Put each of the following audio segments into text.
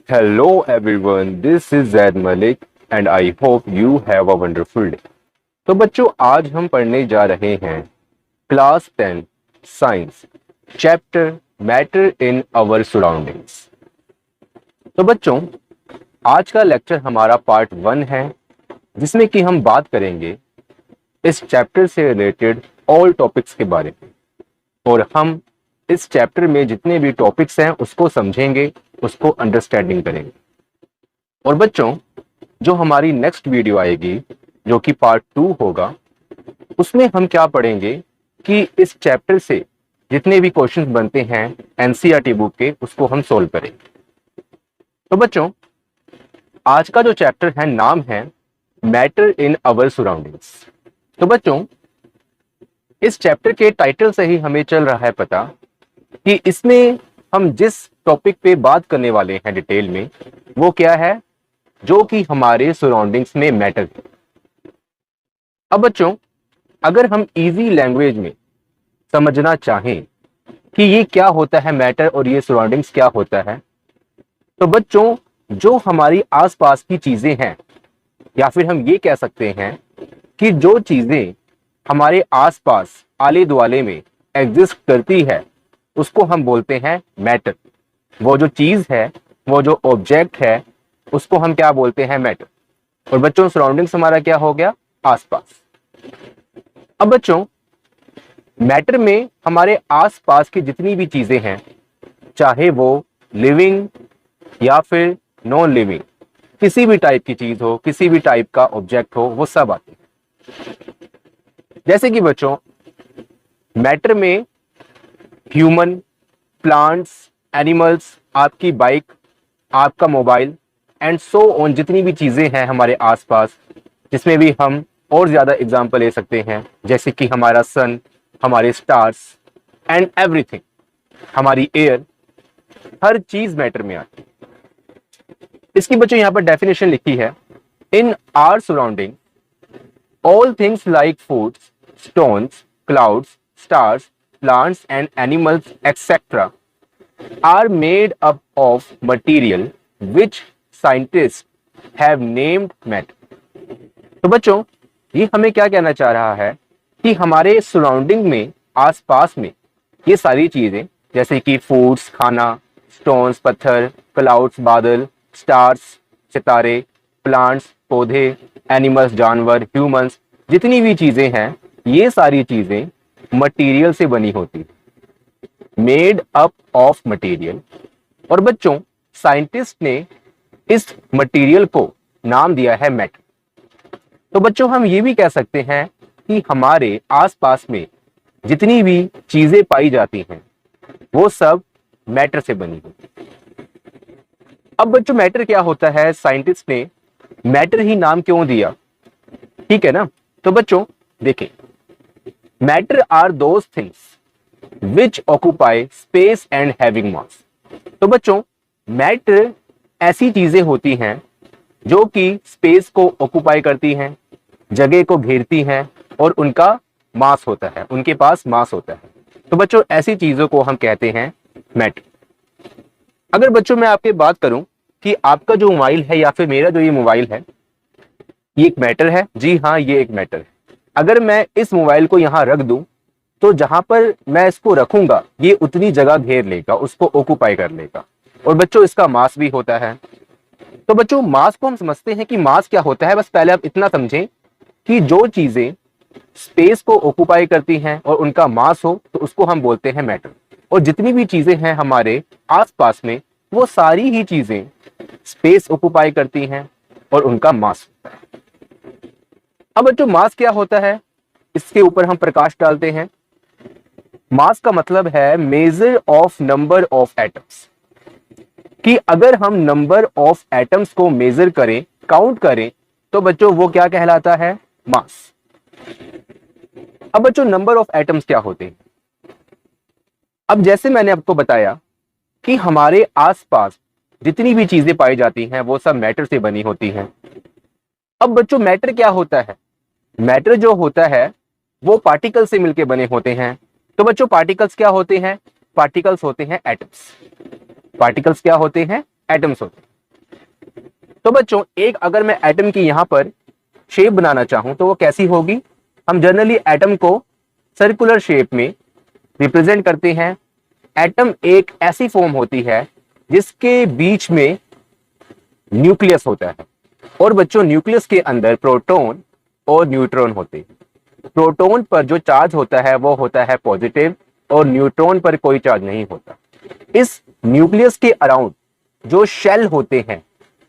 Hello everyone, this is Zaid Malik and I hope you have a wonderful day. तो बच्चों आज हम पढ़ने जा रहे हैं class 10 science chapter matter in our surroundings. तो बच्चों आज का लेक्चर हमारा पार्ट 1 है जिसमें कि हम बात करेंगे इस चैप्टर से रिलेटेड ऑल टॉपिक्स के बारे में और हम इस चैप्टर में जितने भी टॉपिक्स हैं उसको समझेंगे, उसको अंडरस्टैंडिंग करेंगे। और बच्चों जो हमारी नेक्स्ट वीडियो आएगी जो कि पार्ट 2 होगा उसमें हम क्या पढ़ेंगे कि इस चैप्टर से जितने भी क्वेश्चंस बनते हैं एनसीईआरटी बुक के उसको हम सोल्व करेंगे। तो बच्चों आज का जो चैप्टर है नाम है मैटर इन आवर सराउंडिंग्स। तो बच्चों इस चैप्टर के टाइटल से ही हमें चल रहा है पता कि इसमें हम जिस टॉपिक पे बात करने वाले हैं डिटेल में वो क्या है जो कि हमारे सराउंडिंग्स में मैटर है। अब बच्चों अगर हम इजी लैंग्वेज में समझना चाहें कि ये क्या होता है मैटर और ये सराउंडिंग्स क्या होता है, तो बच्चों जो हमारी आसपास की चीजें हैं या फिर हम ये कह सकते हैं कि जो चीजें हमारे आसपास आले दुआले में एग्जिस्ट करती है उसको हम बोलते हैं मैटर। वो जो चीज है, वो जो ऑब्जेक्ट है उसको हम क्या बोलते हैं मैटर। और बच्चों सराउंडिंग्स हमारा क्या हो गया आसपास। अब बच्चों मैटर में हमारे आसपास की जितनी भी चीजें हैं चाहे वो लिविंग या फिर नॉन लिविंग किसी भी टाइप की चीज हो, किसी भी टाइप का ऑब्जेक्ट हो, वो सब आते हैं। जैसे कि बच्चों मैटर में ह्यूमन, प्लांट्स, एनिमल्स, आपकी बाइक, आपका मोबाइल एंड सो ऑन जितनी भी चीजें हैं हमारे आसपास, जिसमें भी हम और ज्यादा एग्जांपल ले सकते हैं जैसे कि हमारा सन, हमारे स्टार्स एंड एवरीथिंग, हमारी एयर, हर चीज मैटर में आती है। इसकी बच्चों यहां पर डेफिनेशन लिखी है, in our surrounding all things like foods, stones, clouds, stars, plants and animals etc are made up of material which scientists have named matter। तो बच्चों ये हमें क्या कहना चाह रहा है कि हमारे सराउंडिंग में आसपास में ये सारी चीजें जैसे कि फूड्स खाना, स्टोन्स पत्थर, क्लाउड्स बादल, स्टार्स सितारे, प्लांट्स पौधे, एनिमल्स जानवर, ह्यूमंस, जितनी भी चीजें हैं ये सारी चीजें मटेरियल से बनी होती है, मेड अप ऑफ मटेरियल। और बच्चों साइंटिस्ट ने इस मटेरियल को नाम दिया है मैटर। तो बच्चों हम ये भी कह सकते हैं कि हमारे आसपास में जितनी भी चीजें पाई जाती हैं वो सब मैटर से बनी होती है। अब बच्चों मैटर क्या होता है, साइंटिस्ट ने मैटर ही नाम क्यों दिया, ठीक है ना। तो बच्चों देखें, matter are those things which occupy space and having mass. तो बच्चों मैटर ऐसी चीजें होती हैं जो कि स्पेस को ऑक्यूपाई करती हैं, जगह को घेरती हैं और उनका मास होता है, उनके पास मास होता है। तो बच्चों ऐसी चीजों को हम कहते हैं मैटर। अगर बच्चों मैं आपके बात करूं कि आपका जो मोबाइल है या फिर मेरा जो ये मोबाइल है ये एक मैटर है, जी हाँ ये एक मैटर है। अगर मैं इस मोबाइल को यहां रख दूं तो जहां पर मैं इसको रखूंगा ये उतनी जगह घेर लेगा, उसको ऑक्यूपाई कर लेगा। और बच्चों इसका मास भी होता है। तो बच्चों मास को हम समझते हैं कि मास क्या होता है, बस पहले आप इतना समझें कि जो चीजें स्पेस को ऑक्यूपाई करती हैं और उनका मास हो तो उसको हम बोलते हैं मैटर। और जितनी भी चीजें हैं हमारे आसपास में वो सारी ही चीजें स्पेस ऑक्यूपाई करती हैं और उनका मास होता है। अब बच्चों मास क्या होता है इसके ऊपर हम प्रकाश डालते हैं। मास का मतलब है measure of number of atoms, कि अगर हम नंबर ऑफ एटम्स को मेजर करें, काउंट करें तो बच्चों वो क्या कहलाता है मास। अब बच्चों नंबर ऑफ एटम्स क्या होते हैं, अब जैसे मैंने आपको बताया कि हमारे आसपास जितनी भी चीजें पाई जाती हैं वो सब मैटर से बनी होती हैं। अब बच्चों मैटर क्या होता है, मैटर जो होता है वो पार्टिकल से मिलकर बने होते हैं। तो बच्चों पार्टिकल्स क्या होते हैं, पार्टिकल्स होते हैं एटम्स। पार्टिकल्स क्या होते हैं, एटम्स होते हैं। तो बच्चों एक अगर मैं एटम की यहां पर शेप बनाना चाहूं तो वो कैसी होगी? हम जनरली एटम को सर्कुलर शेप में रिप्रेजेंट करते हैं। एटम एक ऐसी फॉर्म होती है जिसके बीच में न्यूक्लियस होता है और बच्चों न्यूक्लियस के अंदर प्रोटॉन और न्यूट्रॉन होते हैं। प्रोटॉन पर जो चार्ज होता है वो होता है पॉजिटिव और न्यूट्रॉन पर कोई चार्ज नहीं होता। इस न्यूक्लियस के अराउंड जो शेल होते हैं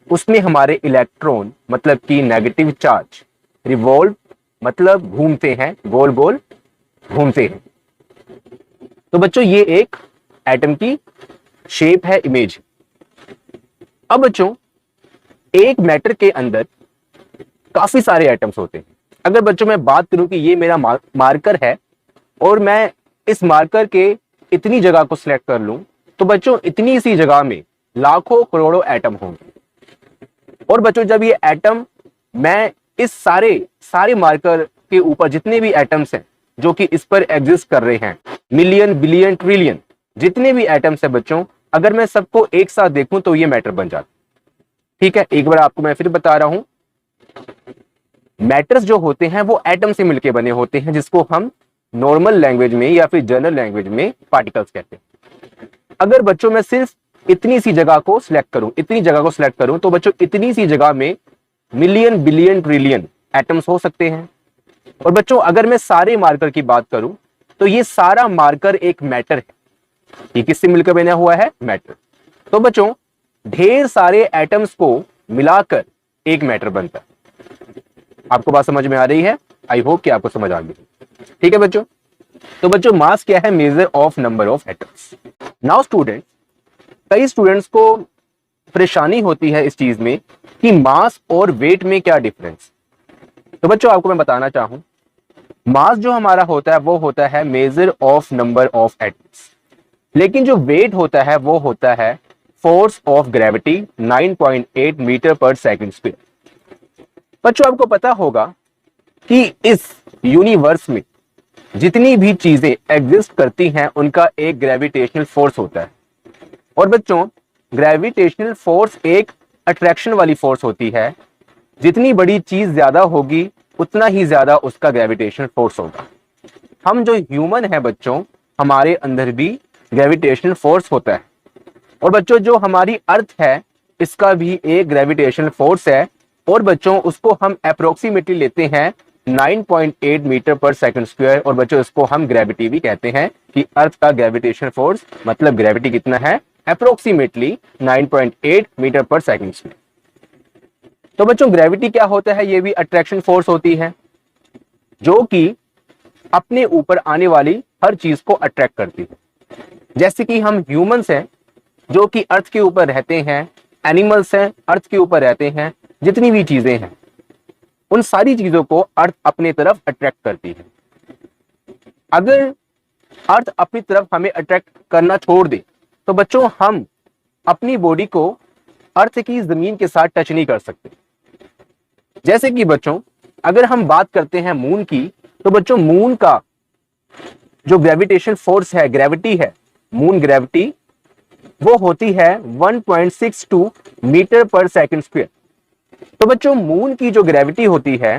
उसमें हमारे इलेक्ट्रॉन मतलब कि नेगेटिव चार्ज रिवॉल्व मतलब घूमते हैं, गोल गोल घूमते हैं। तो बच्चों ये एक एटम की शेप है, इमेज। अब बच्चों एक मैटर के अंदर काफी सारे एटम्स होते हैं। अगर बच्चों मैं बात करूं कि ये मेरा मार्कर है और मैं इस मार्कर के इतनी जगह को सिलेक्ट कर लूं तो बच्चों इतनी सी जगह में लाखों करोड़ों एटम होंगे। और बच्चों जब ये एटम मैं इस सारे मार्कर के ऊपर जितने भी एटम्स हैं जो कि इस पर एग्जिस्ट कर रहे हैं, मिलियन बिलियन ट्रिलियन जितने भी एटम्स हैं बच्चों, अगर मैं सबको एक साथ देखूं तो ये मैटर बन जाता। ठीक है, एक बार आपको मैं फिर बता रहा हूं, मैटर्स जो होते हैं वो एटम से मिलकर बने होते हैं जिसको हम नॉर्मल लैंग्वेज में या फिर जनरल लैंग्वेज में पार्टिकल्स कहते हैं। अगर बच्चों मैं सिर्फ इतनी सी जगह को सिलेक्ट करूं तो बच्चों इतनी सी जगह में मिलियन बिलियन ट्रिलियन एटम्स हो सकते हैं। और बच्चों अगर मैं सारे मार्कर की बात करूं तो ये सारा मार्कर एक मैटर है। ये किससे मिलकर बना हुआ है? मैटर। तो बच्चों ढेर सारे एटम्स को मिलाकर एक मैटर बनता है। आपको बात समझ में आ रही है? आई होप कि आपको समझ आ गई। ठीक है बच्चों, तो बच्चों मास क्या है? Measure of number of atoms. Now student, कई स्टूडेंट्स को परेशानी होती है इस चीज में कि मास और वेट में क्या डिफरेंस। तो बच्चों आपको मैं बताना चाहूं, मास जो हमारा होता है वो होता है measure of number of atoms, लेकिन जो वेट होता है वो होता है फोर्स ऑफ ग्रेविटी 9.8 मीटर पर सेकंड स्क्वायर। बच्चों आपको पता होगा कि इस यूनिवर्स में जितनी भी चीजें एग्जिस्ट करती हैं उनका एक ग्रेविटेशनल फोर्स होता है। और बच्चों ग्रेविटेशनल फोर्स एक अट्रैक्शन वाली फोर्स होती है। जितनी बड़ी चीज ज्यादा होगी उतना ही ज्यादा उसका ग्रेविटेशनल फोर्स होगा। हम जो ह्यूमन है बच्चों, हमारे अंदर भी ग्रेविटेशनल फोर्स होता है। और बच्चों जो हमारी अर्थ है इसका भी एक ग्रेविटेशनल फोर्स है और बच्चों उसको हम अप्रोक्सीमेटली लेते हैं 9.8 मीटर पर सेकंड स्क्वायर। और बच्चों इसको हम ग्रेविटी भी कहते हैं कि अर्थ का ग्रेविटेशनल फोर्स मतलब ग्रेविटी कितना है? अप्रोक्सीमेटली 9.8 मीटर पर सेकंड स्क्वायर। तो बच्चों ग्रेविटी क्या होता है? ये भी अट्रैक्शन फोर्स होती है जो कि अपने ऊपर आने वाली हर चीज को अट्रैक्ट करती है। जैसे कि हम ह्यूमंस हैं जो कि अर्थ के ऊपर रहते हैं, एनिमल्स हैं अर्थ के ऊपर रहते हैं, जितनी भी चीजें हैं उन सारी चीजों को अर्थ अपने तरफ अट्रैक्ट करती है। अगर अर्थ अपनी तरफ हमें अट्रैक्ट करना छोड़ दे तो बच्चों हम अपनी बॉडी को अर्थ की जमीन के साथ टच नहीं कर सकते। जैसे कि बच्चों अगर हम बात करते हैं मून की, तो बच्चों मून का जो ग्रेविटेशन फोर्स है, ग्रेविटी है, मून ग्रेविटी वो होती है 1.62 मीटर पर सेकंड स्क्वायर। तो बच्चों मून की जो ग्रेविटी होती है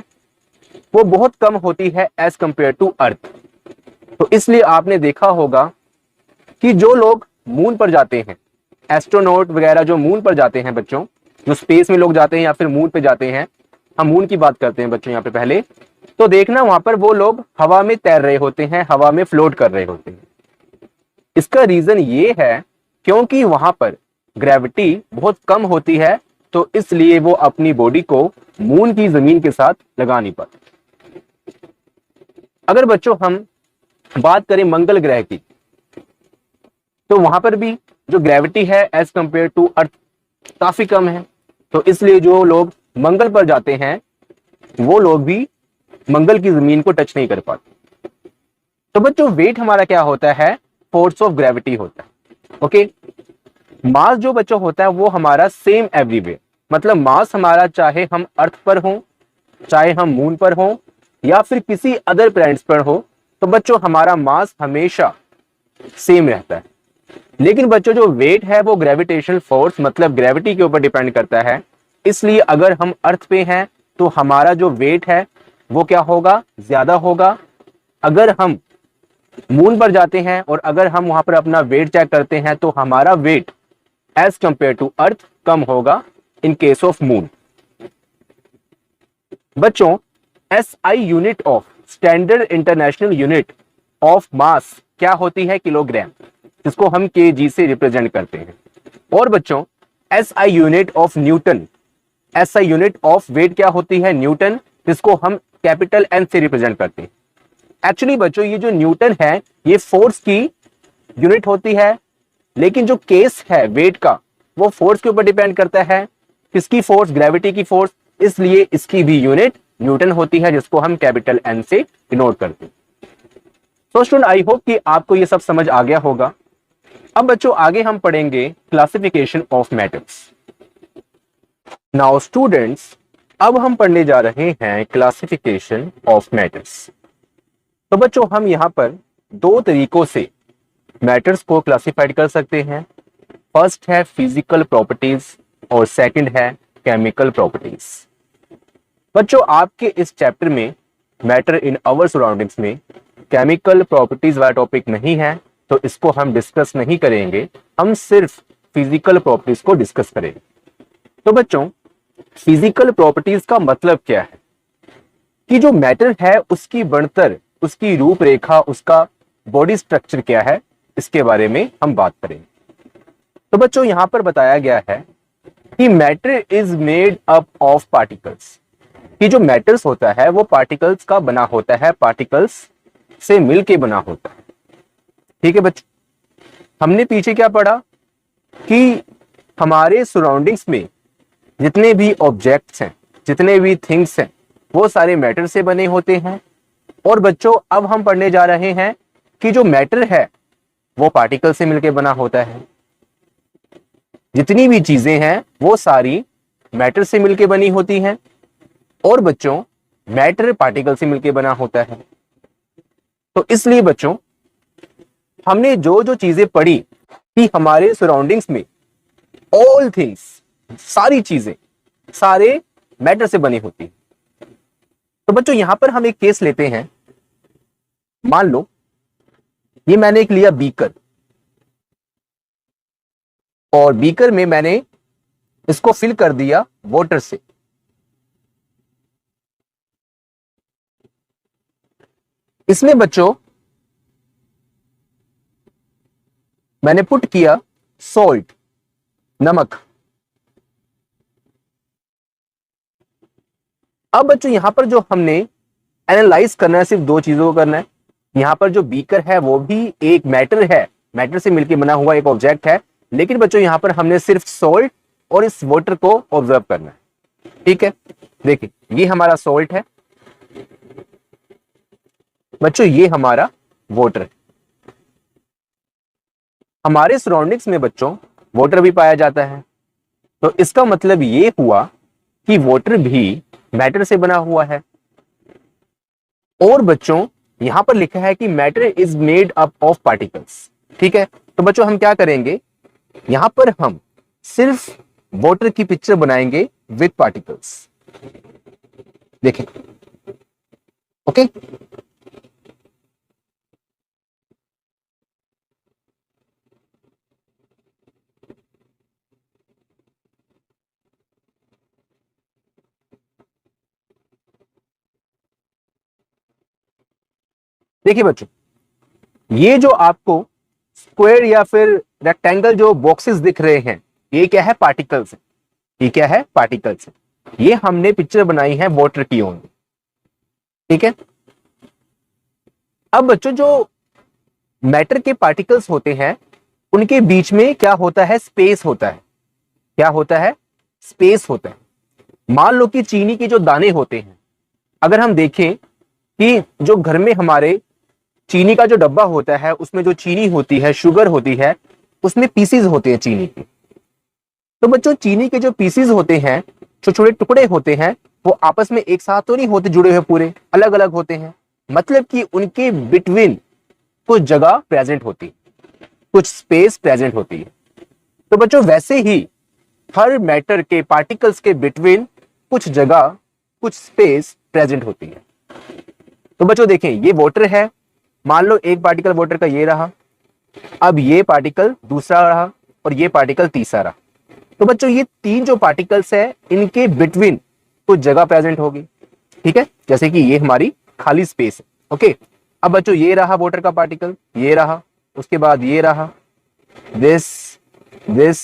वो बहुत कम होती है एज कंपेयर टू अर्थ। तो इसलिए आपने देखा होगा कि जो लोग मून पर जाते हैं, एस्ट्रोनॉट वगैरह जो मून पर जाते हैं बच्चों, जो स्पेस में लोग जाते हैं या फिर मून पे जाते हैं, हम मून की बात करते हैं बच्चों यहाँ पे पहले, तो देखना वहां पर वो लोग हवा में तैर रहे होते हैं, हवा में फ्लोट कर रहे होते हैं। इसका रीजन ये है क्योंकि वहां पर ग्रेविटी बहुत कम होती है, तो इसलिए वो अपनी बॉडी को मून की जमीन के साथ लगा नहीं पाते। अगर बच्चों हम बात करें मंगल ग्रह की, तो वहां पर भी जो ग्रेविटी है एज कंपेयर टू अर्थ काफी कम है, तो इसलिए जो लोग मंगल पर जाते हैं वो लोग भी मंगल की जमीन को टच नहीं कर पाते। तो बच्चों वेट हमारा क्या होता है? फोर्स ऑफ ग्रेविटी होता है। ओके, मास जो बच्चों होता है वो हमारा सेम एवरीवेयर, मतलब मास हमारा चाहे हम अर्थ पर हो, चाहे हम मून पर हो या फिर किसी अदर प्लैनेट्स पर हो, तो बच्चों हमारा मास हमेशा सेम रहता है। लेकिन बच्चों जो वेट है वो ग्रेविटेशनल फोर्स मतलब ग्रेविटी के ऊपर डिपेंड करता है, इसलिए अगर हम अर्थ पे हैं तो हमारा जो वेट है वो क्या होगा, ज्यादा होगा। अगर हम मून पर जाते हैं और अगर हम वहां पर अपना वेट चेक करते हैं तो हमारा weight as compare to earth कम होगा इन केस ऑफ मून। बच्चों, SI unit of standard international unit of mass क्या होती है, किलोग्राम, जिसको हम केजी से रिप्रेजेंट करते हैं। और बच्चों, SI unit of newton, SI unit of weight क्या होती है, न्यूटन, जिसको हम कैपिटल एन से रिप्रेजेंट करते हैं। एक्चुअली बच्चों ये जो न्यूटन है ये फोर्स की यूनिट होती है, लेकिन जो केस है वेट का वो फोर्स के ऊपर डिपेंड करता है। किसकी फोर्स, ग्रेविटी की फोर्स, इसलिए इसकी भी यूनिट न्यूटन होती है, जिसको हम कैपिटल एन से डिनोट करते हैं। तो स्टूडेंट, आई होप कि आपको ये सब समझ आ गया होगा। अब बच्चों आगे हम पढ़ेंगे classification of matters. Now students, अब हम पढ़ने जा रहे हैं क्लासिफिकेशन ऑफ मैटर्स। तो बच्चों हम यहां पर दो तरीकों से मैटर्स को क्लासिफाइड कर सकते हैं। फर्स्ट है फिजिकल प्रॉपर्टीज और सेकंड है केमिकल प्रॉपर्टीज। बच्चों आपके इस चैप्टर में मैटर इन आवर सराउंडिंग्स में केमिकल प्रॉपर्टीज वाला टॉपिक नहीं है, तो इसको हम डिस्कस नहीं करेंगे, हम सिर्फ फिजिकल प्रॉपर्टीज को डिस्कस करेंगे। तो बच्चों फिजिकल प्रॉपर्टीज का मतलब क्या है कि जो मैटर है उसकी बनतर, उसकी रूपरेखा, उसका बॉडी स्ट्रक्चर क्या है, इसके बारे में हम बात करेंगे। तो बच्चों यहां पर बताया गया है कि matter is made up of particles, कि जो मैटर्स होता है वो पार्टिकल्स का बना होता है, पार्टिकल्स से मिलके बना होता है। ठीक है बच्चों, हमने पीछे क्या पढ़ा कि हमारे सराउंडिंग्स में जितने भी ऑब्जेक्ट्स हैं, जितने भी थिंग्स हैं, वो सारे मैटर से बने होते हैं। और बच्चों अब हम पढ़ने जा रहे हैं कि जो मैटर है वो पार्टिकल से मिलकर बना होता है। जितनी भी चीजें हैं वो सारी मैटर से मिलकर बनी होती हैं। और बच्चों मैटर पार्टिकल से मिलकर बना होता है। तो इसलिए बच्चों हमने जो जो चीजें पढ़ी कि हमारे सराउंडिंग्स में ऑल थिंग्स, सारी चीजें, सारे मैटर से बनी होती है। तो बच्चों यहां पर हम एक केस लेते हैं। मान लो ये मैंने एक लिया बीकर, और बीकर में मैंने इसको फिल कर दिया वाटर से। इसमें बच्चों मैंने पुट किया सॉल्ट, नमक। अब बच्चों यहां पर जो हमने एनालाइज करना है, सिर्फ दो चीजों को करना है। यहां पर जो बीकर है वो भी एक मैटर है, मैटर से मिलकर बना हुआ एक ऑब्जेक्ट है, लेकिन बच्चों यहां पर हमने सिर्फ सॉल्ट और इस वाटर को ऑब्जर्व करना है। ठीक है, देखिए ये हमारा सॉल्ट है बच्चों, ये हमारा वाटर है। हमारे सराउंडिंग्स में बच्चों वाटर भी पाया जाता है, तो इसका मतलब ये हुआ कि वाटर भी मैटर से बना हुआ है। और बच्चों यहां पर लिखा है कि matter is made up of particles. ठीक है, तो बच्चों हम क्या करेंगे, यहां पर हम सिर्फ वाटर की पिक्चर बनाएंगे विद पार्टिकल्स। देखें, ओके। देखिए बच्चों, ये जो आपको स्क्वायर या फिर रेक्टेंगल जो बॉक्सेस दिख रहे हैं, ये क्या है, पार्टिकल्स है। ये क्या है, पार्टिकल्स है। ये हमने पिक्चर बनाई है वाटर की ओन। ठीक है, अब बच्चों जो मैटर के पार्टिकल्स होते हैं उनके बीच में क्या होता है, स्पेस होता है। क्या होता है, स्पेस होता है। मान लो कि चीनी के जो दाने होते हैं, अगर हम देखें कि जो घर में हमारे चीनी का जो डब्बा होता है उसमें जो चीनी होती है, शुगर होती है, उसमें पीसीज होते हैं चीनी के। तो बच्चों चीनी के जो पीसीज होते हैं, छोटे छोटे टुकड़े होते हैं, वो आपस में एक साथ तो नहीं होते जुड़े हुए, पूरे अलग अलग होते हैं। मतलब कि उनके बिटवीन कुछ जगह प्रेजेंट होती है, कुछ स्पेस प्रेजेंट होती है। तो बच्चों वैसे ही हर मैटर के पार्टिकल्स के बिटवीन कुछ जगह, कुछ स्पेस प्रेजेंट होती है। तो बच्चों देखें, ये वाटर है, मान लो एक पार्टिकल वाटर का ये रहा, अब ये पार्टिकल दूसरा रहा और ये पार्टिकल तीसरा रहा। तो बच्चों ये तीन जो पार्टिकल्स है इनके बिटवीन कुछ जगह प्रेजेंट होगी, ठीक है, जैसे कि ये हमारी खाली स्पेस है। ओके, अब बच्चों ये रहा वाटर का पार्टिकल, ये रहा, उसके बाद ये रहा, this this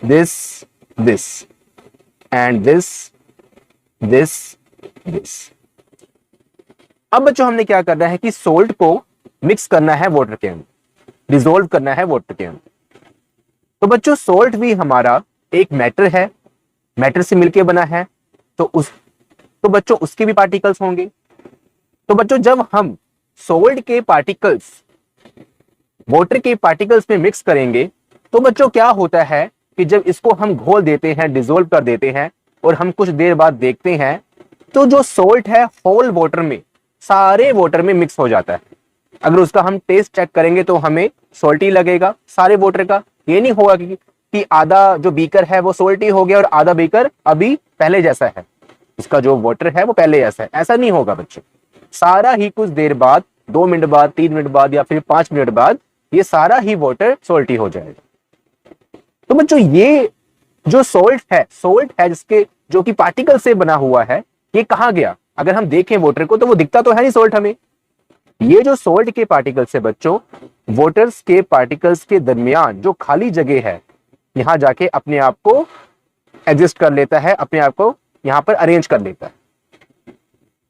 this this and this this this. अब बच्चों हमने क्या करना है कि सोल्ट को मिक्स करना है वाटर के अंदर, डिसॉल्व करना है वाटर के अंदर। तो बच्चों सोल्ट भी हमारा एक मैटर है, मैटर से मिलकर बना है, तो बच्चों उसके भी पार्टिकल्स होंगे। तो बच्चों जब हम सोल्ट के पार्टिकल्स वाटर के पार्टिकल्स में मिक्स करेंगे तो बच्चों क्या होता है कि जब इसको हम घोल देते हैं, डिसॉल्व कर देते हैं और हम कुछ देर बाद देखते हैं तो जो सोल्ट है होल वाटर में, सारे वाटर में मिक्स हो जाता है। अगर उसका हम टेस्ट चेक करेंगे तो हमें सोल्टी लगेगा सारे वाटर का। ये नहीं होगा कि आधा जो बीकर है वो सोल्टी हो गया और आधा बीकर अभी पहले जैसा है, उसका जो वाटर है वो पहले जैसा है, ऐसा नहीं होगा बच्चों। सारा ही कुछ देर बाद, 2 मिनट बाद, 3 मिनट बाद या फिर 5 मिनट बाद ये सारा ही वाटर सोल्टी हो जाएगा। तो बच्चों ये जो सोल्ट है जिसके जो कि पार्टिकल से बना हुआ है, ये कहां गया? अगर हम देखें वाटर को तो वो दिखता तो है नहीं सोल्ट हमें। ये जो सोल्ट के पार्टिकल्स है बच्चों, वाटर्स के पार्टिकल्स के दरमियान जो खाली जगह है, यहां जाके अपने आप को एडजस्ट कर लेता है, अपने आप को यहां पर अरेंज कर लेता है,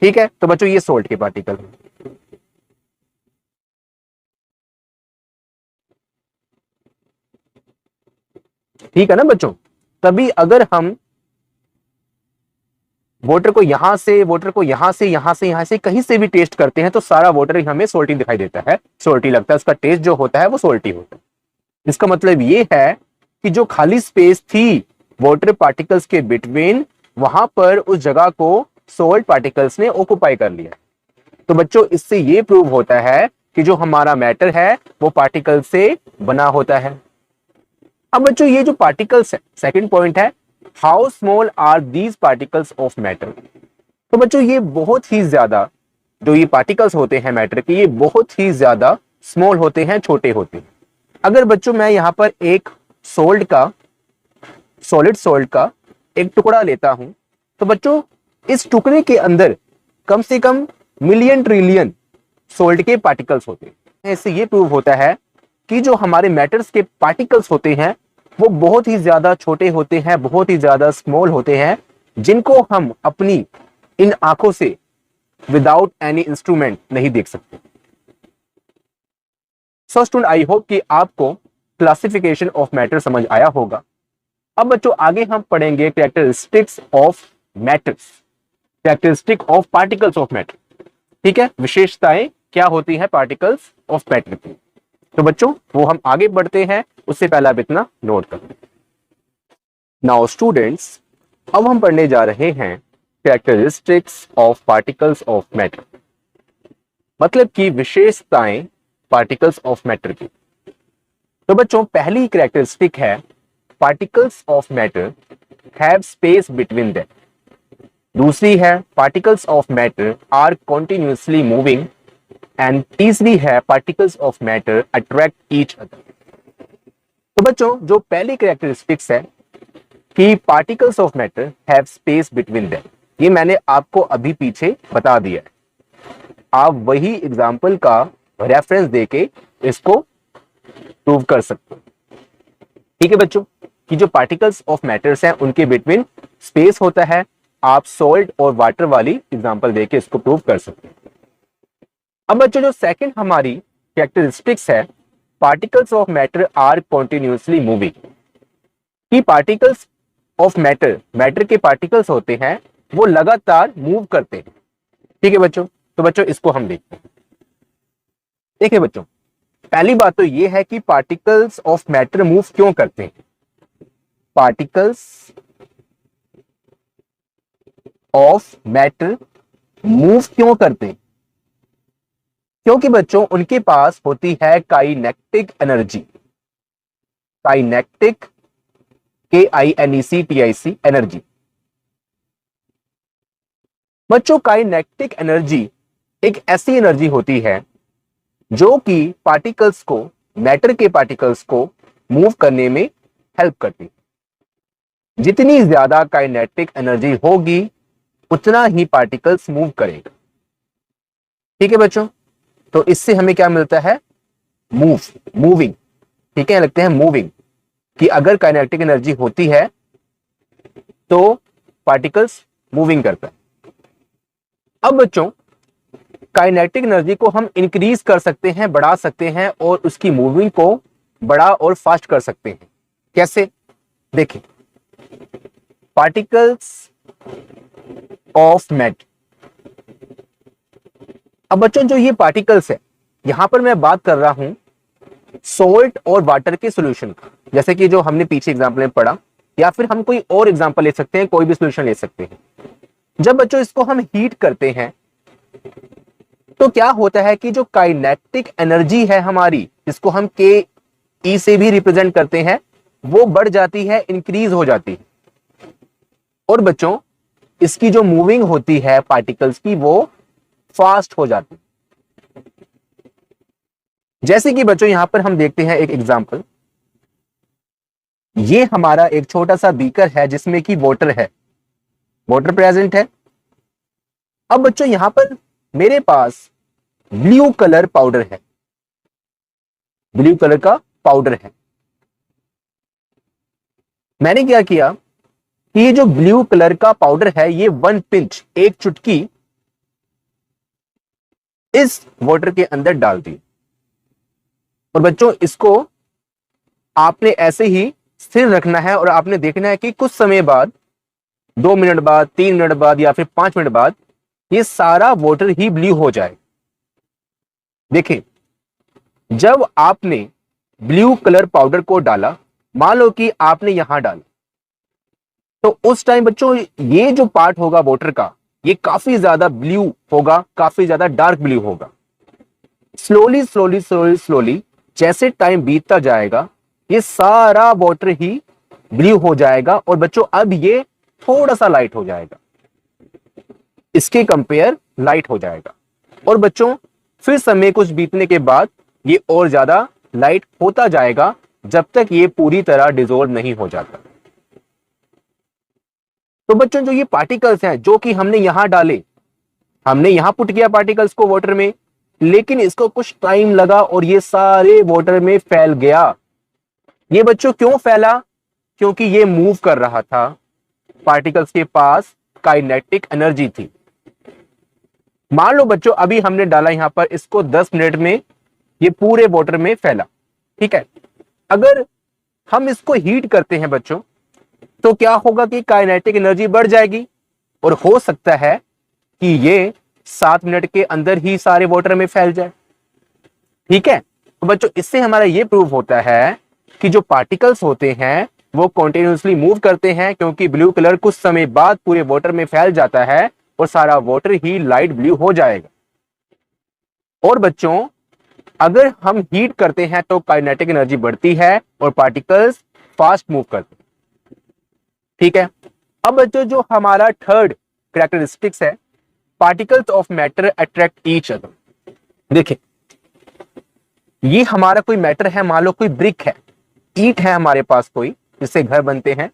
ठीक है। तो बच्चों ये सोल्ट के पार्टिकल है। ठीक है ना बच्चों। तभी अगर हम वाटर को यहां से, वाटर को यहां से, यहां से, यहां से कहीं से भी टेस्ट करते हैं तो सारा वाटर हमें सोल्टी दिखाई देता है, सोल्टी लगता है, उसका टेस्ट जो होता है वो सोल्टी होता है। इसका मतलब ये है कि जो खाली स्पेस थी वाटर पार्टिकल्स के बिटवीन, वहां पर उस जगह को सोल्ट पार्टिकल्स ने ऑक्युपाई कर लिया। तो बच्चों इससे ये प्रूव होता है कि जो हमारा मैटर है वो पार्टिकल से बना होता है। अब बच्चों ये जो पार्टिकल्स है, सेकंड पॉइंट है, how small are these particles of matter. तो बच्चों ये बहुत ही ज्यादा, जो ये पार्टिकल्स होते हैं मैटर के, ये बहुत ही ज्यादा स्मॉल होते हैं, छोटे होते हैं। अगर बच्चों मैं यहां पर एक सोल्ट का, सॉलिड सोल्ट का एक टुकड़ा लेता हूं तो बच्चों इस टुकड़े के अंदर कम से कम मिलियन ट्रिलियन सोल्ट के पार्टिकल्स होते हैं। इससे ये प्रूव होता है कि जो हमारे मैटर्स के पार्टिकल्स होते हैं वो बहुत ही ज्यादा छोटे होते हैं, बहुत ही ज्यादा स्मॉल होते हैं, जिनको हम अपनी इन आंखों से विदाउट एनी इंस्ट्रूमेंट नहीं देख सकते। सो स्टूडेंट, आई होप कि आपको क्लासिफिकेशन ऑफ मैटर समझ आया होगा। अब बच्चों आगे हम पढ़ेंगे characteristics of matters, characteristic of particles of matter. ठीक है, विशेषताएं क्या होती हैं पार्टिकल्स ऑफ मैटर की। तो बच्चों वो हम आगे बढ़ते हैं, उससे पहले आप इतना नोट कर लें। नाउ स्टूडेंट्स, अब हम पढ़ने जा रहे हैं characteristics of particles of matter, मतलब कि विशेषताएं पार्टिकल्स ऑफ मैटर की। तो बच्चों पहली कैरेक्टरिस्टिक है, particles of matter have space between them. दूसरी है, particles of matter are continuously moving. And तीसरी है, particles of matter attract each other. तो बच्चों जो पहली कैरेक्टरिस्टिक्स है कि particles of matter have space between them, ये मैंने आपको अभी पीछे बता दिया है। आप वही एग्जाम्पल का रेफरेंस देके इसको प्रूव कर सकते हो। ठीक है बच्चों, कि जो पार्टिकल्स ऑफ मैटर्स हैं उनके बिटवीन स्पेस होता है। आप सॉल्ट और वाटर वाली एग्जांपल देके इसको प्रूव कर सकते हैं। अब बच्चों जो सेकंड हमारी कैरेक्टरिस्टिक्स है, particles of matter are continuously moving, कि पार्टिकल्स ऑफ मैटर, मैटर के पार्टिकल्स होते हैं वो लगातार मूव करते हैं। ठीक है बच्चों, तो बच्चों इसको हम देखते हैं। देखिए बच्चों, पहली बात तो ये है कि पार्टिकल्स ऑफ मैटर मूव क्यों करते हैं। पार्टिकल्स ऑफ मैटर मूव क्यों करते हैं? क्योंकि बच्चों उनके पास होती है kinetic energy. Kinetic KINECTIC energy. बच्चों काइनेटिक एनर्जी एक ऐसी एनर्जी होती है जो कि पार्टिकल्स को, मैटर के पार्टिकल्स को मूव करने में हेल्प करती है। जितनी ज्यादा काइनेटिक एनर्जी होगी उतना ही पार्टिकल्स मूव करेगा। ठीक है बच्चों, तो इससे हमें क्या मिलता है? मूविंग। ठीक है, लगते हैं मूविंग, कि अगर काइनेटिक एनर्जी होती है तो पार्टिकल्स मूविंग करता है। अब बच्चों काइनेटिक एनर्जी को हम इंक्रीज कर सकते हैं, बढ़ा सकते हैं और उसकी मूविंग को बड़ा और फास्ट कर सकते हैं। कैसे? देखिए, पार्टिकल्स ऑफ मैटर। अब बच्चों जो ये पार्टिकल्स है, यहां पर मैं बात कर रहा हूं सोल्ट और वाटर के सॉल्यूशन का, जैसे कि जो हमने पीछे एग्जांपल में पढ़ा, या फिर हम कोई और एग्जांपल ले सकते हैं, कोई भी सॉल्यूशन ले सकते हैं। जब बच्चों इसको हम हीट करते हैं तो क्या होता है कि जो काइनेटिक एनर्जी है हमारी, जिसको हम के ई से भी रिप्रेजेंट करते हैं, वो बढ़ जाती है, इंक्रीज हो जाती है। और बच्चों इसकी जो मूविंग होती है पार्टिकल्स की, वो फास्ट हो जाती है। जैसे कि बच्चों यहां पर हम देखते हैं एक एग्जांपल। ये हमारा एक छोटा सा बीकर है जिसमें कि वाटर है, वाटर प्रेजेंट है। अब बच्चों यहां पर मेरे पास ब्लू कलर पाउडर है, ब्लू कलर का पाउडर है। मैंने क्या किया कि ये जो ब्लू कलर का पाउडर है, ये 1 पिंच, एक चुटकी इस वाटर के अंदर डाल दी। और बच्चों इसको आपने ऐसे ही स्थिर रखना है और आपने देखना है कि कुछ समय बाद, 2 मिनट बाद, 3 मिनट बाद या फिर 5 मिनट बाद, ये सारा वाटर ही ब्लू हो जाए। देखिए, जब आपने ब्लू कलर पाउडर को डाला, मान लो कि आपने यहां डाला, तो उस टाइम बच्चों ये जो पार्ट होगा वाटर का, ये काफी ज्यादा ब्लू होगा, काफी ज्यादा डार्क ब्लू होगा। स्लोली स्लोली स्लोली स्लोली जैसे टाइम बीतता जाएगा, ये सारा वाटर ही ब्लू हो जाएगा और बच्चों अब ये थोड़ा सा लाइट हो जाएगा, इसके कंपेयर लाइट हो जाएगा। और बच्चों फिर समय कुछ बीतने के बाद ये और ज्यादा लाइट होता जाएगा जब तक ये पूरी तरह डिसॉल्व नहीं हो जाता। तो बच्चों जो ये पार्टिकल्स हैं जो कि हमने यहां डाले, हमने यहां पुट किया पार्टिकल्स को वाटर में, लेकिन इसको कुछ टाइम लगा और ये सारे वाटर में फैल गया। ये बच्चों क्यों फैला? क्योंकि ये मूव कर रहा था, पार्टिकल्स के पास काइनेटिक एनर्जी थी। मान लो बच्चों अभी हमने डाला यहां पर, इसको 10 मिनट में ये पूरे वाटर में फैला। ठीक है, अगर हम इसको हीट करते हैं बच्चों, तो क्या होगा कि काइनेटिक एनर्जी बढ़ जाएगी और हो सकता है कि ये 7 मिनट के अंदर ही सारे वाटर में फैल जाए। ठीक है, तो बच्चों इससे हमारा ये प्रूव होता है कि जो पार्टिकल्स होते हैं वो कॉन्टिन्यूसली मूव करते हैं, क्योंकि ब्लू कलर कुछ समय बाद पूरे वाटर में फैल जाता है और सारा वाटर ही लाइट ब्लू हो जाएगा। और बच्चों अगर हम हीट करते हैं तो काइनेटिक एनर्जी बढ़ती है और पार्टिकल्स फास्ट मूव करते हैं। ठीक है, अब बच्चों जो हमारा थर्ड कैरेक्टरिस्टिक्स है, particles of matter attract each other. देखिए, ये हमारा कोई मैटर है, मान लो कोई ब्रिक है, ईंट है हमारे पास कोई, जिससे घर बनते हैं।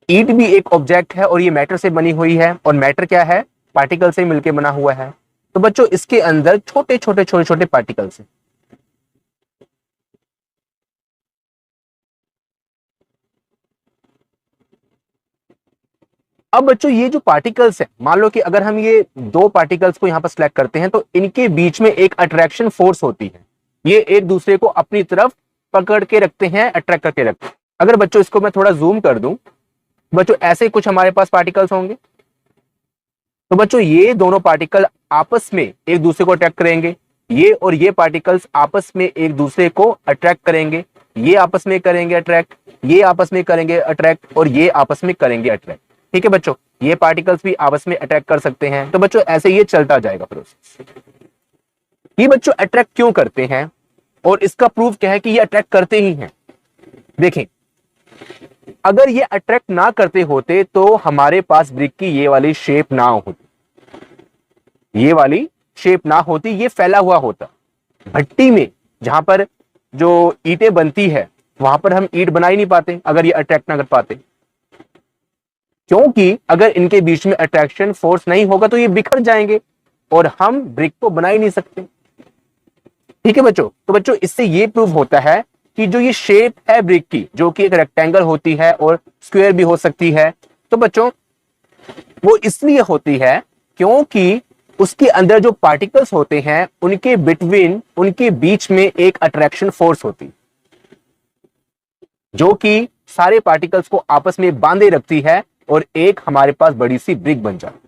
ईंट भी एक ऑब्जेक्ट है और ये मैटर से बनी हुई है, और मैटर क्या है? पार्टिकल से मिलकर बना हुआ है। तो बच्चों इसके अंदर छोटे छोटे छोटे छोटे पार्टिकल्स हैं। अब बच्चों ये जो पार्टिकल्स है, मान लो कि अगर हम ये 2 पार्टिकल्स को यहां पर सिलेक्ट करते हैं तो इनके बीच में एक अट्रैक्शन फोर्स होती है, ये एक दूसरे को अपनी तरफ पकड़ के रखते हैं, अट्रैक्ट करके रखते हैं। अगर बच्चों इसको मैं थोड़ा जूम कर दूं, बच्चों ऐसे कुछ हमारे पास पार्टिकल्स होंगे। तो बच्चों ये दोनों पार्टिकल आपस में एक दूसरे को अट्रैक्ट करेंगे, ये और ये पार्टिकल्स आपस में एक दूसरे को अट्रैक्ट करेंगे, ये आपस में करेंगे अट्रैक्ट, ये आपस में करेंगे अट्रैक्ट और ये आपस में करेंगे अट्रैक्ट। ठीक है बच्चों, ये पार्टिकल्स भी आपस में अट्रैक्ट कर सकते हैं। तो बच्चों ऐसे ये चलता जाएगा प्रोसेस। ये बच्चों अट्रैक्ट क्यों करते हैं और इसका प्रूफ क्या है कि ये अट्रैक्ट करते ही हैं? देखें, अगर ये अट्रैक्ट ना करते होते तो हमारे पास ब्रिक की ये वाली शेप ना होती, ये वाली शेप ना होती, ये फैला हुआ होता। भट्टी में जहां पर जो ईंटें बनती है वहां पर हम ईंट बना ही नहीं पाते अगर ये अट्रैक्ट ना कर पाते, क्योंकि अगर इनके बीच में अट्रैक्शन फोर्स नहीं होगा तो ये बिखर जाएंगे और हम ब्रिक को बना ही नहीं सकते। ठीक है बच्चों, तो बच्चों इससे ये प्रूव होता है कि जो ये शेप है ब्रिक की, जो कि एक रेक्टेंगल होती है और स्क्वायर भी हो सकती है, तो बच्चों वो इसलिए होती है क्योंकि उसके अंदर जो पार्टिकल्स होते हैं उनके बिटवीन, उनके बीच में एक अट्रैक्शन फोर्स होती है जो कि सारे पार्टिकल्स को आपस में बांधे रखती है और एक हमारे पास बड़ी सी ब्रिक बन जाती है।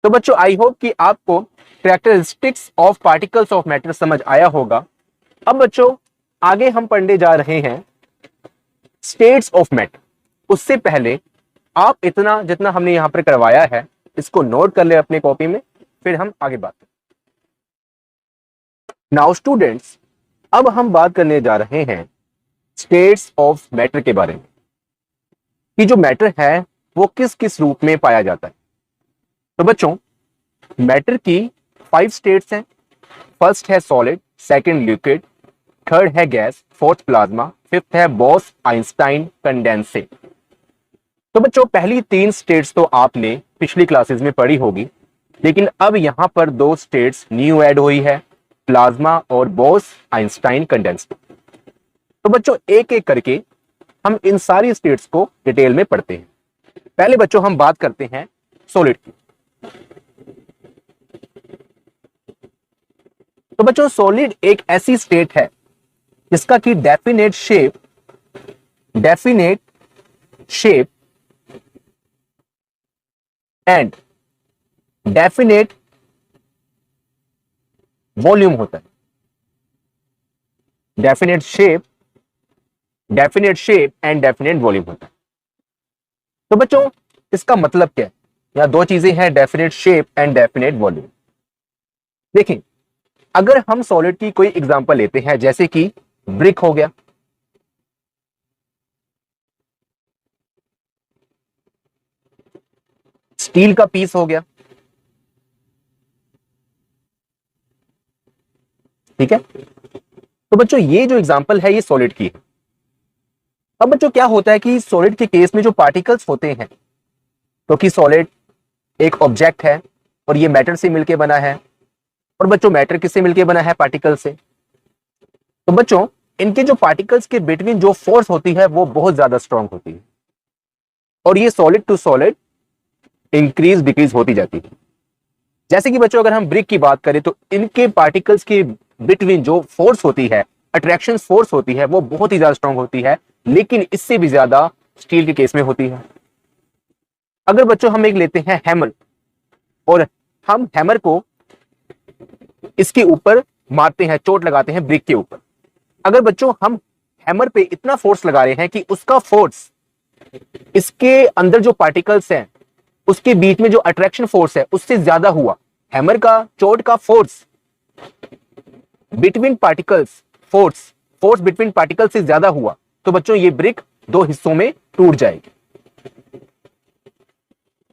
तो बच्चों आई होप कि आपको characteristics of particles of matter समझ आया होगा। अब बच्चों आगे हम पढ़ने जा रहे हैं स्टेट्स ऑफ मैटर। उससे पहले आप इतना जितना हमने यहां पर करवाया है इसको नोट कर ले अपने कॉपी में, फिर हम आगे बात करें। नाउ स्टूडेंट्स, अब हम बात करने जा रहे हैं स्टेट्स ऑफ मैटर के बारे में कि जो मैटर है वो किस किस रूप में पाया जाता है। तो बच्चों मैटर की 5 स्टेट्स हैं। फर्स्ट है सॉलिड, सेकंड लिक्विड, थर्ड है गैस, फोर्थ प्लाज्मा, फिफ्थ है बॉस आइंस्टाइन कंडेंसेट। तो बच्चों पहली 3 स्टेट्स तो आपने पिछली क्लासेस में पढ़ी होगी, लेकिन अब यहां पर 2 स्टेट्स न्यू ऐड हुई है, प्लाज्मा और बॉस आइंस्टाइन कंडेंसेट। तो बच्चों एक एक करके हम इन सारी स्टेट्स को डिटेल में पढ़ते हैं। पहले बच्चों हम बात करते हैं सॉलिड की। तो बच्चों सॉलिड एक ऐसी स्टेट है जिसका कि definite shape and definite volume होता है। Definite shape and definite volume होता है। तो बच्चों इसका मतलब क्या है? यहां 2 चीजें हैं, definite shape and definite volume. देखिए अगर हम सॉलिड की कोई एग्जांपल लेते हैं जैसे कि ब्रिक हो गया, स्टील का पीस हो गया, ठीक है। तो बच्चों ये जो एग्जांपल है ये सॉलिड की है। अब बच्चों क्या होता है कि सॉलिड के केस में जो पार्टिकल्स होते हैं, तो कि सॉलिड एक ऑब्जेक्ट है और ये मैटर से मिलकर बना है, और बच्चों मैटर किससे मिलकर बना है? पार्टिकल से। तो बच्चों इनके जो पार्टिकल्स के बिटवीन जो फोर्स होती है वो बहुत ज्यादा स्ट्रांग होती है और ये solid to solid increase decrease होती जाती है। जैसे कि बच्चों अगर हम ब्रिक की बात करें तो इनके पार्टिकल्स के बिटवीन जो फोर्स होती है, अट्रैक्शन फोर्स होती है, वो बहुत ही ज्यादा स्ट्रांग होती है, लेकिन इससे भी ज्यादा स्टील के केस में होती है। अगर बच्चों हम एक लेते हैं हैमर और हम हैमर को इसके ऊपर मारते हैं, चोट लगाते हैं ब्रिक के ऊपर, अगर बच्चों हम हैमर पे इतना फोर्स लगा रहे हैं कि उसका फोर्स इसके अंदर जो पार्टिकल्स हैं उसके बीच में जो अट्रैक्शन फोर्स है उससे ज्यादा हुआ, हैमर का चोट का force between particles, force between particles से ज्यादा हुआ, तो बच्चों ये ब्रिक 2 हिस्सों में टूट जाएगी।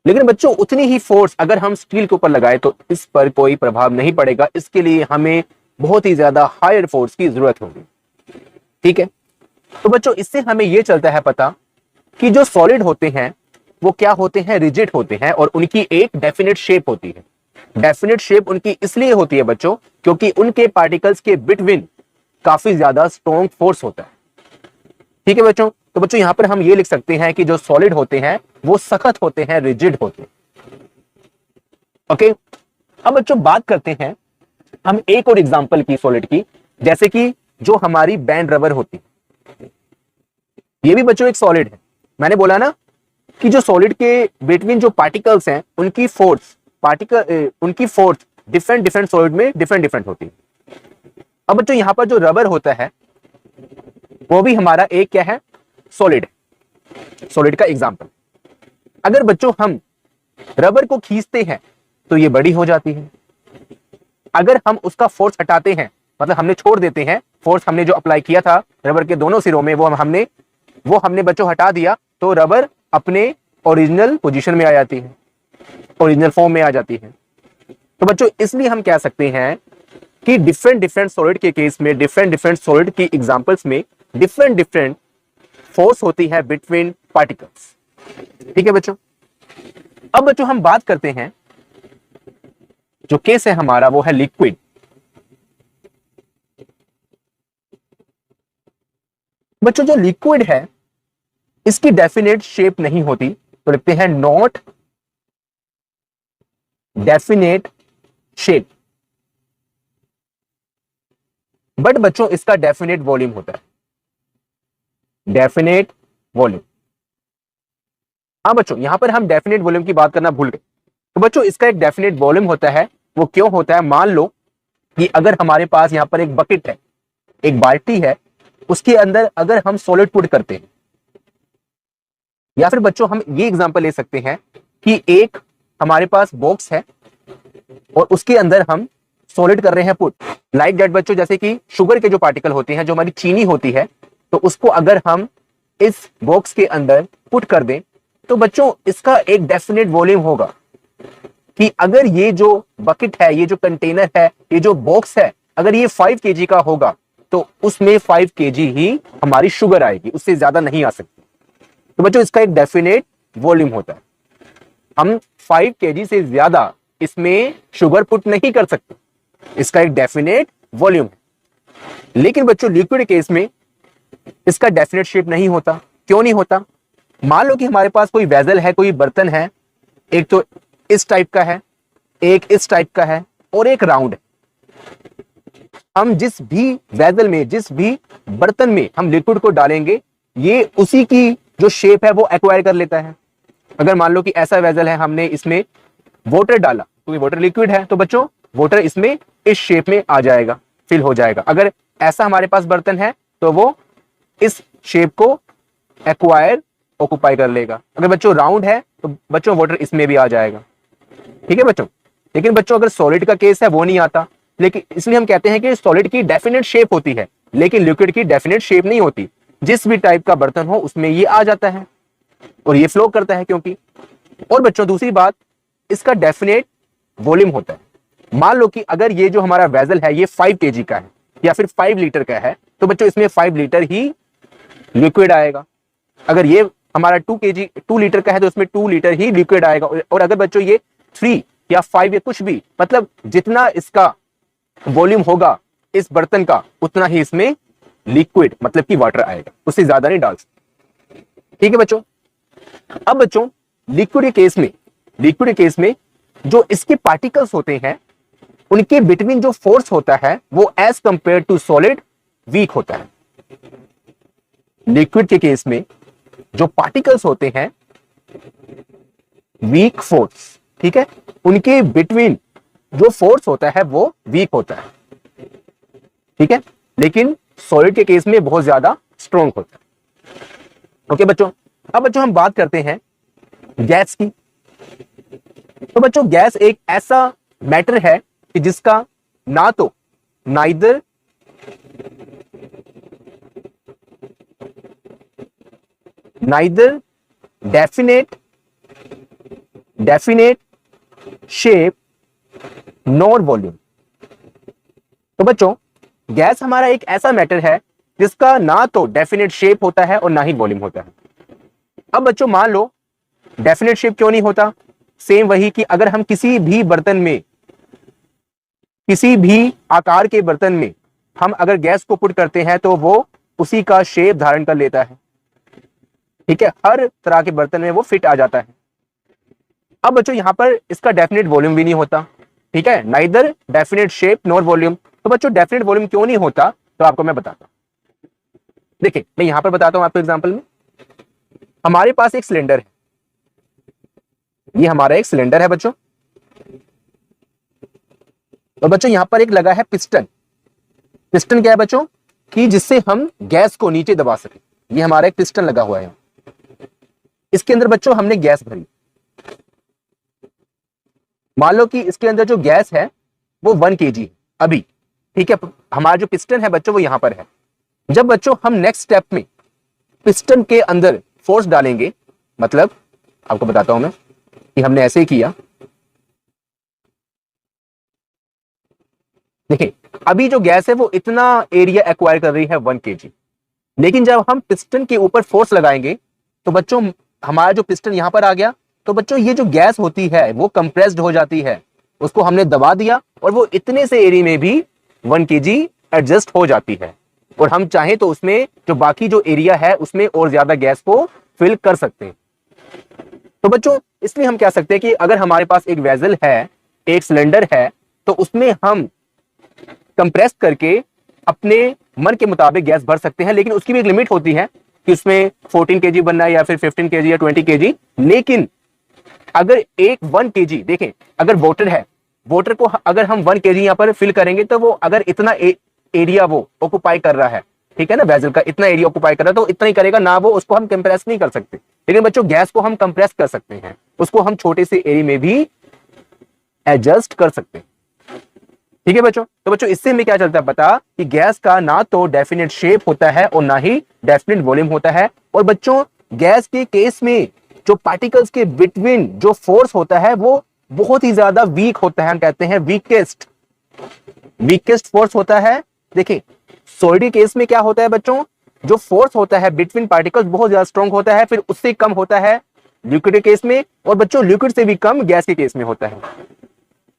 लेकिन बच्चों उतनी ही फोर्स अगर हम स्टील के ऊपर लगाए तो इस पर कोई प्रभाव नहीं पड़ेगा। इसके लिए हमें बहुत ही ज्यादा हायर फोर्स की जरूरत होगी, ठीक है। तो बच्चों इससे हमें यह चलता है पता कि जो सॉलिड होते हैं वो क्या होते हैं? रिजिड होते हैं और उनकी एक डेफिनेट शेप होती है। डेफिनेट शेप उनकी इसलिए होती है बच्चों क्योंकि उनके पार्टिकल्स के बिटवीन काफी ज्यादा स्ट्रॉन्ग फोर्स होता है, ठीक है बच्चों। तो बच्चों यहां पर हम ये लिख सकते हैं कि जो सॉलिड होते हैं वो सख्त होते हैं, रिजिड होते हैं, ओके। अब बच्चों बात करते हैं हम एक और एग्जांपल की सॉलिड की, जैसे कि जो हमारी बैंड रबर होती है, ये भी बच्चों एक सॉलिड है। मैंने बोला ना कि जो सॉलिड के बिटवीन जो पार्टिकल्स हैं उनकी फोर्स डिफरेंट सॉलिड में डिफरेंट होती है। अब बच्चों यहां पर जो रबर होता है वो भी हमारा एक क्या है? सॉलिड का एग्जांपल। अगर बच्चों हम रबर को खींचते हैं तो ये बड़ी हो जाती है, अगर हम उसका फोर्स हटाते हैं मतलब हमने छोड़ देते हैं फोर्स हमने जो अप्लाई किया था रबर के दोनों सिरों में, वो हमने बच्चों हटा दिया, तो रबर अपने ओरिजिनल पोजीशन में आ जाती है, ओरिजिनल फॉर्म में आ जाती है। तो बच्चों इसलिए हम कह सकते हैं कि डिफरेंट डिफरेंट सॉलिड के केस में, डिफरेंट डिफरेंट सॉलिड की एग्जांपल्स में डिफरेंट डिफरेंट फोर्स होती है बिटवीन पार्टिकल्स। ठीक है बच्चों। अब बच्चों हम बात करते हैं, जो केस है हमारा वो है लिक्विड। बच्चों जो लिक्विड है इसकी डेफिनेट शेप नहीं होती, तो लिखते हैं नॉट डेफिनेट शेप, बट बच्चों इसका डेफिनेट वॉल्यूम होता है, डेफिनेट वॉल्यूम। हाँ बच्चों, यहां पर हम डेफिनेट वॉल्यूम की बात करना भूल गए। तो बच्चों इसका एक डेफिनेट वॉल्यूम होता है। वो क्यों होता है? मान लो कि अगर हमारे पास यहां पर एक बकेट है, एक बाल्टी है, उसके अंदर अगर हम सॉलिड पुट करते हैं, या फिर बच्चों हम ये एग्जांपल ले सकते हैं कि एक हमारे पास बॉक्स है और उसके अंदर हम सॉलिड कर रहे हैं पुट, लाइक दैट बच्चों, जैसे कि शुगर के जो पार्टिकल होते हैं, जो हमारी चीनी होती है, तो उसको अगर हम इस बॉक्स के अंदर पुट कर दें, तो बच्चों इसका एक डेफिनेट वॉल्यूम होगा कि अगर ये जो बकेट है, ये जो कंटेनर है, ये जो बॉक्स है, अगर ये 5 केजी का होगा तो उसमें 5 केजी ही हमारी शुगर आएगी, उससे ज्यादा नहीं आ सकती। तो बच्चों इसका एक डेफिनेट वॉल्यूम होता है। हम 5 केजी से ज्यादा इसमें शुगर पुट नहीं कर सकते, इसका एक डेफिनेट वॉल्यूम है। लेकिन बच्चों लिक्विड केस में इसका डेफिनेट शेप नहीं होता। क्यों नहीं होता? मान लो कि हमारे पास कोई वेजल है, कोई बर्तन है, एक तो इस टाइप का है, एक इस टाइप का है और एक राउंड है। हम जिस भी वेजल में, जिस भी बर्तन में हम लिक्विड को डालेंगे, ये उसी की जो शेप है वो एक्वायर कर लेता है। अगर मान लो कि ऐसा वेजल है, हमने इसमें वाटर डाला, क्योंकि वाटर लिक्विड है, तो बच्चों वाटर इसमें इस शेप में आ जाएगा, फिल हो जाएगा। अगर ऐसा हमारे पास बर्तन है तो वो इस शेप को एक्वायर, ऑक्युपाई कर लेगा। अगर बच्चों राउंड है तो बच्चों वाटर इसमें भी आ जाएगा। ठीक है बच्चों। लेकिन बच्चों अगर सॉलिड का केस है वो नहीं आता, लेकिन इसलिए हम कहते हैं कि सॉलिड की डेफिनेट शेप होती है, लेकिन लिक्विड की डेफिनेट शेप नहीं होती। जिस भी टाइप का बर्तन हो उसमें ये आ जाता है और ये फ्लो करता है क्योंकि। और बच्चों दूसरी बात, इसका डेफिनेट वॉल्यूम होता है। मान लो कि अगर ये जो हमारा वेजल है ये 5 केजी का है या फिर 5 लीटर का है, तो बच्चों इसमें 5 लीटर ही लिक्विड आएगा। अगर ये हमारा 2 लीटर का है तो इसमें 2 लीटर ही लिक्विड आएगा। और अगर बच्चों ये 3 या 5 या कुछ भी, मतलब जितना इसका वॉल्यूम होगा इस बर्तन का, उतना ही इसमें लिक्विड मतलब कि वाटर आएगा, उससे ज्यादा नहीं डाल सकते। ठीक है बच्चों। अब बच्चों लिक्विड के केस में जो इसके पार्टिकल्स होते हैं उनके बिटवीन जो फोर्स होता है वो as compare to solid weak होता है। लिक्विड के केस में जो पार्टिकल्स होते हैं वीक फोर्स, ठीक है, उनके बिटवीन जो फोर्स होता है वो वीक होता है। ठीक है। लेकिन सॉलिड के केस में बहुत ज्यादा स्ट्रॉन्ग होता है। ओके बच्चों। अब बच्चों हम बात करते हैं गैस की। तो बच्चों गैस एक ऐसा मैटर है कि जिसका ना तो neither definite shape nor volume. तो बच्चों गैस हमारा एक ऐसा मैटर है जिसका ना तो डेफिनेट शेप होता है और ना ही वॉल्यूम होता है। अब बच्चों मान लो डेफिनेट शेप क्यों नहीं होता? सेम वही कि अगर हम किसी भी बर्तन में, किसी भी आकार के बर्तन में हम अगर गैस को पुट करते हैं तो वो उसी का शेप धारण कर लेता है। ठीक है। हर तरह के बर्तन में वो फिट आ जाता है। अब बच्चों यहां पर इसका डेफिनेट वॉल्यूम भी नहीं होता। ठीक है। Neither definite shape nor volume. तो बच्चों डेफिनेट वॉल्यूम क्यों नहीं होता तो आपको मैं बताता हूं। देखिए मैं यहां पर बताता हूं आपको एग्जांपल में। हमारे पास एक सिलेंडर है, ये हमारा एक सिलेंडर है बच्चों। तो बच्चों यहां पर एक लगा है पिस्टन। पिस्टन क्या है बच्चों? कि जिससे हम गैस को नीचे दबा सके। ये हमारा एक पिस्टन लगा हुआ है। इसके अंदर बच्चों हमने गैस भरी। मान लो कि इसके अंदर जो गैस है वो 1 केजी है अभी। ठीक है, हमारा जो पिस्टन है बच्चों वो यहां पर है। जब बच्चों हम नेक्स्ट स्टेप में पिस्टन के अंदर फोर्स डालेंगे, मतलब आपको बताता हूं मैं कि हमने ऐसे ही किया। देखिए अभी जो गैस है वो इतना एरिया एक्वायर कर रही है 1 kg, लेकिन जब हम पिस्टन के ऊपर फोर्स लगाएंगे तो बच्चों हमारा जो पिस्टन यहां पर आ गया, तो बच्चों ये जो गैस होती है वो कंप्रेस्ड हो जाती है, उसको हमने दबा दिया और वो इतने से एरिया में भी 1 kg एडजस्ट हो जाती है। और हम चाहें तो उसमें जो बाकी जो एरिया है उसमें और ज्यादा गैस को फिल कर सकते हैं। तो बच्चों इसलिए हम कह सकते हैं कि अगर हमारे पास एक वेसल है, एक सिलेंडर है, तो उसमें हम कंप्रेस करके अपने मन के मुताबिक गैस भर सकते हैं, लेकिन उसकी भी एक लिमिट होती है कि उसमें 14 kg बनना है या फिर 15 kg या 20 kg। लेकिन अगर एक 1 kg देखें, अगर वाटर है, वाटर को अगर हम 1 kg यहां पर फिल करेंगे तो वो अगर इतना एरिया वो ऑक्युपाई कर रहा है, ठीक है ना, वेसल का इतना एरिया ऑक्युपाई कर रहा है तो इतना ही करेगा ना, वो उसको हम कंप्रेस नहीं कर सकते। लेकिन बच्चों गैस को हम कंप्रेस कर सकते हैं, उसको हम छोटे से एरिया में भी एडजस्ट कर सकते हैं। ठीक है बच्चों, तो बच्चों इससे हमें क्या चलता है पता कि गैस का ना तो डेफिनेट शेप होता है और ना ही डेफिनेट वॉल्यूम होता है। और बच्चों गैस के केस में जो पार्टिकल्स के बिटवीन जो फोर्स होता है वो बहुत ही ज्यादा वीक होता है, हम कहते हैं वीकेस्ट फोर्स होता है। देखिए सॉलिड केस में क्या होता है बच्चों, जो फोर्स होता है बिटवीन पार्टिकल्स बहुत ज्यादा स्ट्रॉन्ग होता है, फिर उससे कम होता है लिक्विड के केस में, और बच्चों लिक्विड से भी कम गैस के केस में होता है।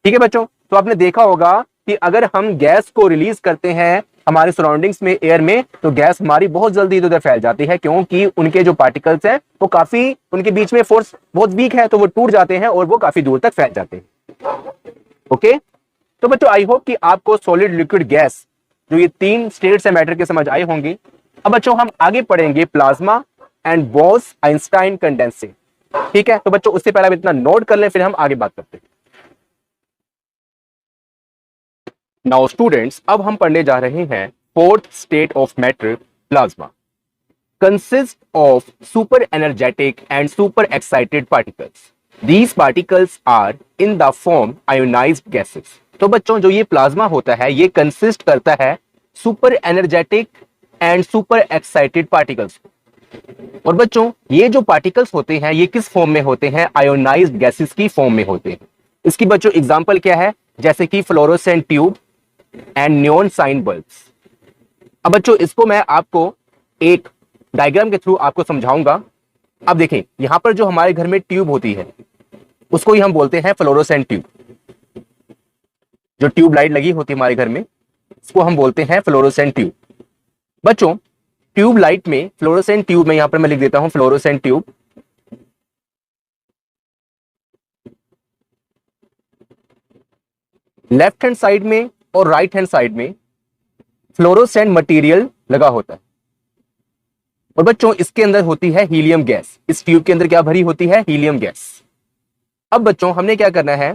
ठीक है बच्चों, तो आपने देखा होगा कि अगर हम गैस को रिलीज करते हैं हमारे सराउंडिंग्स में, एयर में, तो गैस हमारी बहुत जल्दी इधर उधर फैल जाती है, क्योंकि उनके जो पार्टिकल्स हैं वो काफी, उनके बीच में फोर्स बहुत वीक है, तो वो टूट जाते हैं और वो काफी दूर तक फैल जाते हैं। ओके, तो बच्चों आई होप कि आपको सॉलिड, लिक्विड, गैस जो ये 3 स्टेट्स है मैटर के समझ आए होंगे। अब बच्चों हम आगे पढ़ेंगे plasma and boss Einstein condensate. ठीक है, तो बच्चों उससे पहले आप इतना नोट कर लें, फिर हम आगे बात करते हैं। नाउ स्टूडेंट्स, अब हम पढ़ने जा रहे हैं 4th state of matter, plasma. Consist of super energetic and super excited particles. These particles are in the form ionized gases। तो बच्चों जो ये प्लाज्मा होता है ये कंसिस्ट करता है super energetic and super excited particles. और बच्चों ये जो पार्टिकल्स होते हैं ये किस फॉर्म में होते हैं, आयोनाइज्ड गैसेस की फॉर्म में होते हैं। इसकी बच्चों एग्जांपल क्या है, जैसे कि fluorescent tube and neon sign bulbs. अब बच्चों इसको मैं आपको एक डायग्राम के थ्रू आपको समझाऊंगा। अब देखें यहां पर जो हमारे घर में ट्यूब होती है उसको ही हम बोलते हैं फ्लोरोसेंट ट्यूब। जो ट्यूब लाइट लगी होती है हमारे घर में उसको हम बोलते हैं फ्लोरोसेंट ट्यूब। बच्चों ट्यूब लाइट में, फ्लोरोसेंट ट्यूब में, यहां पर मैं लिख देता हूं fluorescent tube. Left hand side में और राइट हैंड साइड में फ्लोरोसेंट मटेरियल लगा होता है। और बच्चों इसके अंदर होती है हीलियम गैस। इस ट्यूब के अंदर क्या भरी होती है, हीलियम गैस। अब बच्चों हमने क्या करना है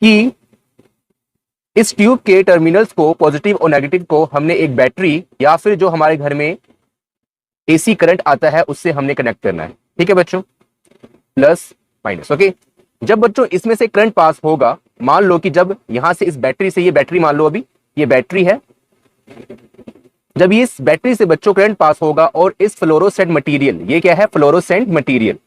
कि इस ट्यूब के टर्मिनल्स को, पॉजिटिव और नेगेटिव को, हमने एक बैटरी या फिर जो हमारे घर में एसी करंट आता है उससे हमने कनेक्ट करना है। ठीक है बच्चों, प्लस माइनस। ओके, जब बच्चों इसमें से करंट पास होगा, मान लो कि जब यहां से इस बैटरी से, ये बैटरी मान लो अभी ये बैटरी है, जब इस बैटरी से बच्चों करंट पास होगा और इस फ्लोरोसेंट मटेरियल, ये क्या है, फ्लोरोसेंट मटेरियल,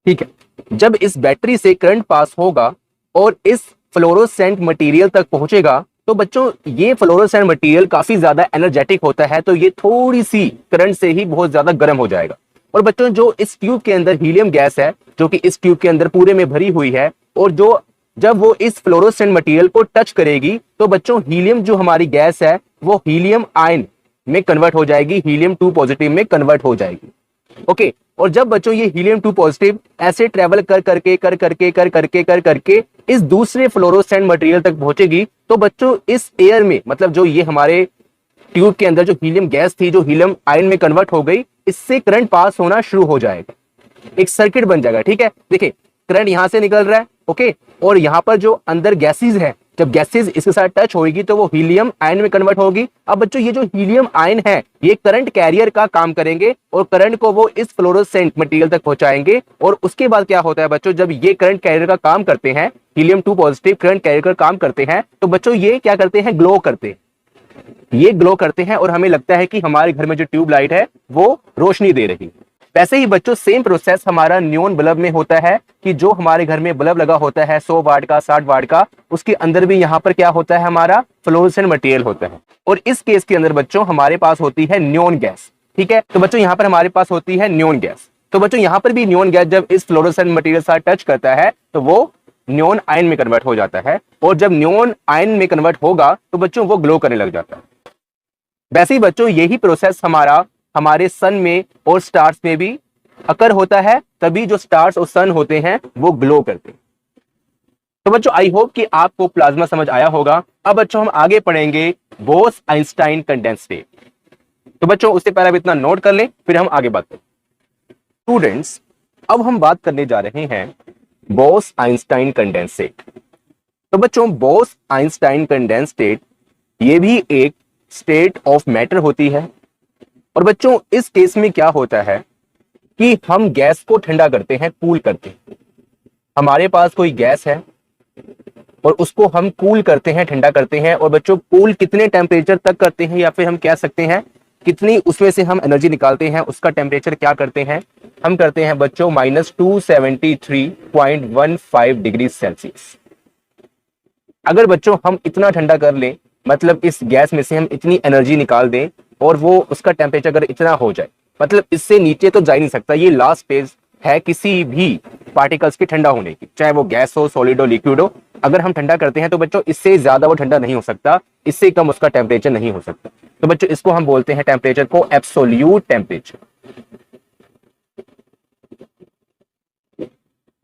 ठीक है, जब इस बैटरी से करंट पास होगा और इस फ्लोरोसेंट मटेरियल तक पहुंचेगा, तो बच्चों ये फ्लोरोसेंट मटेरियल काफी ज्यादा एनर्जेटिक होता है, तो ये थोड़ी सी करंट से ही बहुत ज्यादा गर्म हो जाएगा। और बच्चों जो इस ट्यूब के अंदर हीलियम गैस है जो कि इस ट्यूब के अंदर पूरे में भरी हुई है, और जो जब वो इस फ्लोरोसेंट मटेरियल को टच करेगी तो बच्चों हीलियम जो हमारी गैस है वो हीलियम आयन में कन्वर्ट हो जाएगी, हीलियम 2 पॉजिटिव में कन्वर्ट हो जाएगी। ओके, और जब बच्चों ये हीलियम 2 पॉजिटिव ऐसे ट्रेवल कर करके इस दूसरे फ्लोरोसेंट मटेरियल तक पहुंचेगी, तो बच्चों इस एयर में, मतलब जो ये हमारे ट्यूब के अंदर जो हीलियम गैस थी जो हीलियम आयन में कन्वर्ट हो गई, इससे करंट पास होना शुरू हो जाएगा, एक सर्किट बन जाएगा। ठीक है, देखिए करंट यहां से निकल रहा है, ओके, और यहां पर जो अंदर गैसेस है जब गैसेज इसके साथ टच होगी तो वो हीलियम आयन में कन्वर्ट होगी। अब बच्चों ये जो हीलियम आयन है ये करंट कैरियर का काम करेंगे और करंट को वो इस फ्लोरोसेंट मटेरियल तक पहुंचाएंगे। और उसके बाद क्या होता है बच्चों, जब ये करंट कैरियर का काम करते हैं, हीलियम 2 पॉजिटिव करंट कैरियर का काम करते हैं, तो बच्चों ये क्या करते हैं, ग्लो करते हैं। ये ग्लो करते हैं और हमें लगता है कि हमारे घर में जो ट्यूबलाइट है वो रोशनी दे रही है। वैसे ही बच्चों सेम प्रोसेस हमारा नियॉन बल्ब में होता है कि जो हमारे घर में बल्ब लगा होता है 100 वाट का, 60 वाट का, उसके अंदर भी यहाँ पर क्या होता है, हमारा फ्लोरोसेंट मटेरियल होता है। और इस केस के अंदर बच्चों हमारे पास होती है नियॉन गैस। ठीक है, तो बच्चों यहाँ पर हमारे पास होती है नियॉन गैस। तो बच्चों यहाँ पर भी नियॉन गैस जब इस फ्लोरोसेंट मटेरियल साथ टच करता है तो वो नियॉन आयन में कन्वर्ट हो जाता है। और जब नियॉन आयन में कन्वर्ट होगा तो बच्चों वो ग्लो करने लग जाता है। वैसे ही बच्चों यही प्रोसेस हमारे सन में और स्टार्स में भी अकर होता है, तभी जो स्टार्स और सन होते हैं वो ग्लो करते हैं। तो बच्चों आई होप कि आपको प्लाज्मा समझ आया होगा। अब बच्चों हम आगे पढ़ेंगे बोस आइंस्टाइन कंडेंस स्टेट। तो बच्चों उससे पहले आप इतना नोट कर लें, फिर हम आगे बात करें। स्टूडेंट्स, अब हम बात करने जा रहे हैं बोस आइंस्टाइन कंडेंस स्टेट। तो बच्चों बोस आइंस्टाइन कंडेंस स्टेट ये भी एक स्टेट ऑफ मैटर होती है। और बच्चों इस केस में क्या होता है कि हम गैस को ठंडा करते हैं, कूल करते हैं। हमारे पास कोई गैस है और उसको हम कूल करते हैं, ठंडा करते हैं। और बच्चों कूल कितने टेम्परेचर तक करते हैं, या फिर हम कह सकते हैं कितनी उसमें से हम एनर्जी निकालते हैं, उसका टेम्परेचर क्या करते हैं, हम करते हैं बच्चों -273.15 डिग्री सेल्सियस। अगर बच्चों हम इतना ठंडा कर लें, मतलब इस गैस में से हम इतनी एनर्जी निकाल दें और वो उसका टेम्परेचर अगर इतना हो जाए, मतलब इससे नीचे तो जा ही नहीं सकता। ये लास्ट स्टेज है किसी भी पार्टिकल्स के ठंडा होने की, चाहे वो गैस हो, सॉलिड हो, लिक्विड हो। अगर हम ठंडा करते हैं तो बच्चों इससे ज्यादा वो ठंडा नहीं हो सकता, इससे कम उसका टेम्परेचर नहीं हो सकता। तो बच्चों इसको हम बोलते हैं टेम्परेचर को एब्सोल्यूट टेम्परेचर।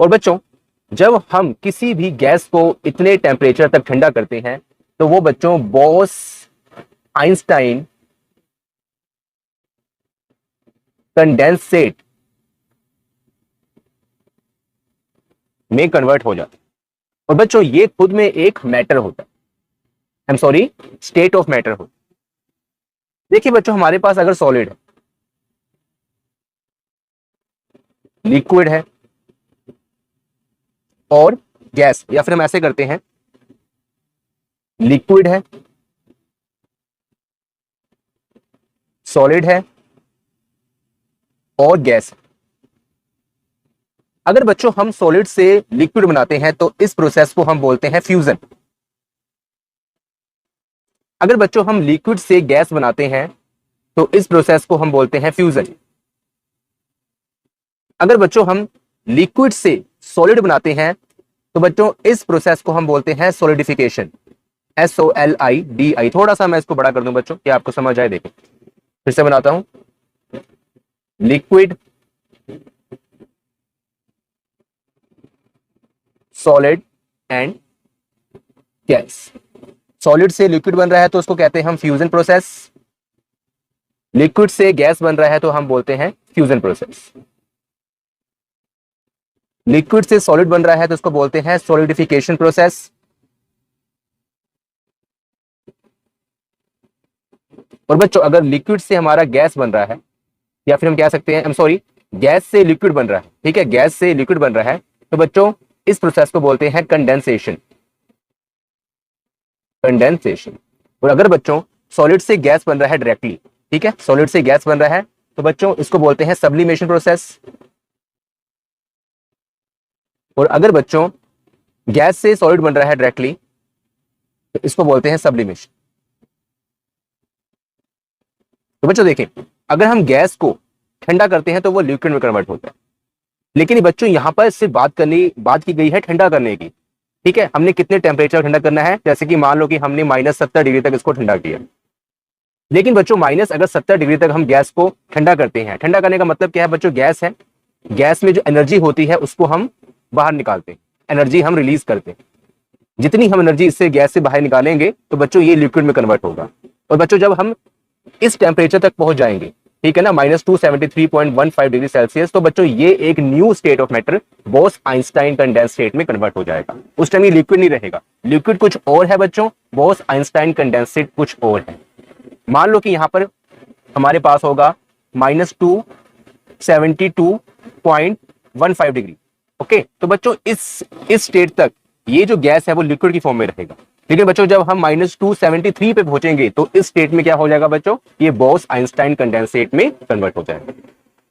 और बच्चों जब हम किसी भी गैस को इतने टेम्परेचर तक ठंडा करते हैं तो वो बच्चों बोस आइंस्टाइन कंडेंसेट में कन्वर्ट हो जाता है। और बच्चों ये खुद में एक मैटर होता है, I am sorry, state of matter होता है। देखिए बच्चों हमारे पास अगर सॉलिड है, लिक्विड है और गैस, या फिर हम ऐसे करते हैं लिक्विड है, सॉलिड है और गैस। अगर बच्चों हम सॉलिड से लिक्विड बनाते हैं तो इस प्रोसेस को हम बोलते हैं फ्यूजन। अगर बच्चों हम लिक्विड से गैस बनाते हैं तो इस प्रोसेस को हम बोलते हैं फ्यूजन। अगर बच्चों हम लिक्विड से सॉलिड बनाते हैं तो बच्चों इस प्रोसेस को हम बोलते हैं सॉलिडिफिकेशन, SOLIDI। थोड़ा सा मैं इसको बड़ा कर दूं बच्चों कि आपको समझ आए। देखें फिर से बनाता हूं, liquid, solid and gas. Solid से लिक्विड बन रहा है तो उसको कहते हैं हम फ्यूजन प्रोसेस। लिक्विड से गैस बन रहा है तो हम बोलते हैं फ्यूजन प्रोसेस। लिक्विड से सॉलिड बन रहा है तो उसको बोलते हैं सॉलिडिफिकेशन प्रोसेस। और बच्चों अगर लिक्विड से हमारा गैस बन रहा है, या फिर हम कह सकते हैं, आई एम सॉरी, गैस से लिक्विड बन रहा है, ठीक है, गैस से लिक्विड बन रहा है, तो बच्चों इस प्रोसेस को बोलते हैं कंडेंसेशन। कंडेंसेशन। और अगर बच्चों सॉलिड से गैस बन रहा है डायरेक्टली, ठीक है, सॉलिड से गैस बन रहा है, तो बच्चों इसको बोलते हैं सब्लिमेशन प्रोसेस। और अगर बच्चों गैस से सॉलिड बन रहा है डायरेक्टली तो इसको बोलते हैं सब्लिमेशन। तो बच्चों देखें, अगर हम गैस को ठंडा करते हैं तो वो लिक्विड में कन्वर्ट होता है। लेकिन बच्चों यहां पर सिर्फ बात की गई है ठंडा करने की, ठीक है। हमने कितने टेम्परेचर ठंडा करना है, जैसे कि मान लो कि हमने -70 डिग्री तक इसको ठंडा किया। लेकिन बच्चों अगर 70 डिग्री तक हम गैस को ठंडा करते हैं, ठंडा करने का मतलब क्या है बच्चों, गैस है, गैस में जो एनर्जी होती है उसको हम बाहर निकालते हैं, एनर्जी हम रिलीज करते हैं। जितनी हम एनर्जी इससे गैस से बाहर निकालेंगे तो बच्चों ये लिक्विड में कन्वर्ट होगा। और बच्चों जब हम इस टेम्परेचर तक पहुंच जाएंगे, ठीक है ना, -273.15 डिग्री सेल्सियस। तो बच्चों ये एक new state of matter Bose Einstein condense state में कन्वर्ट हो जाएगा। उस टाइम ये लिक्विड नहीं रहेगा, लिक्विड कुछ और है बच्चों, बोस आइंस्टाइन कंडेंस स्टेट कुछ और है। मान लो कि यहां पर हमारे पास होगा -272.15 डिग्री। ओके, तो बच्चों इस स्टेट तक ये जो गैस है वो लिक्विड की फॉर्म में रहेगा। लेकिन बच्चों जब हम -273 पे पहुंचेंगे तो इस स्टेट में क्या हो जाएगा बच्चों, ये बोस आइंस्टाइन कंडेंस स्टेट में कन्वर्ट हो जाएगा।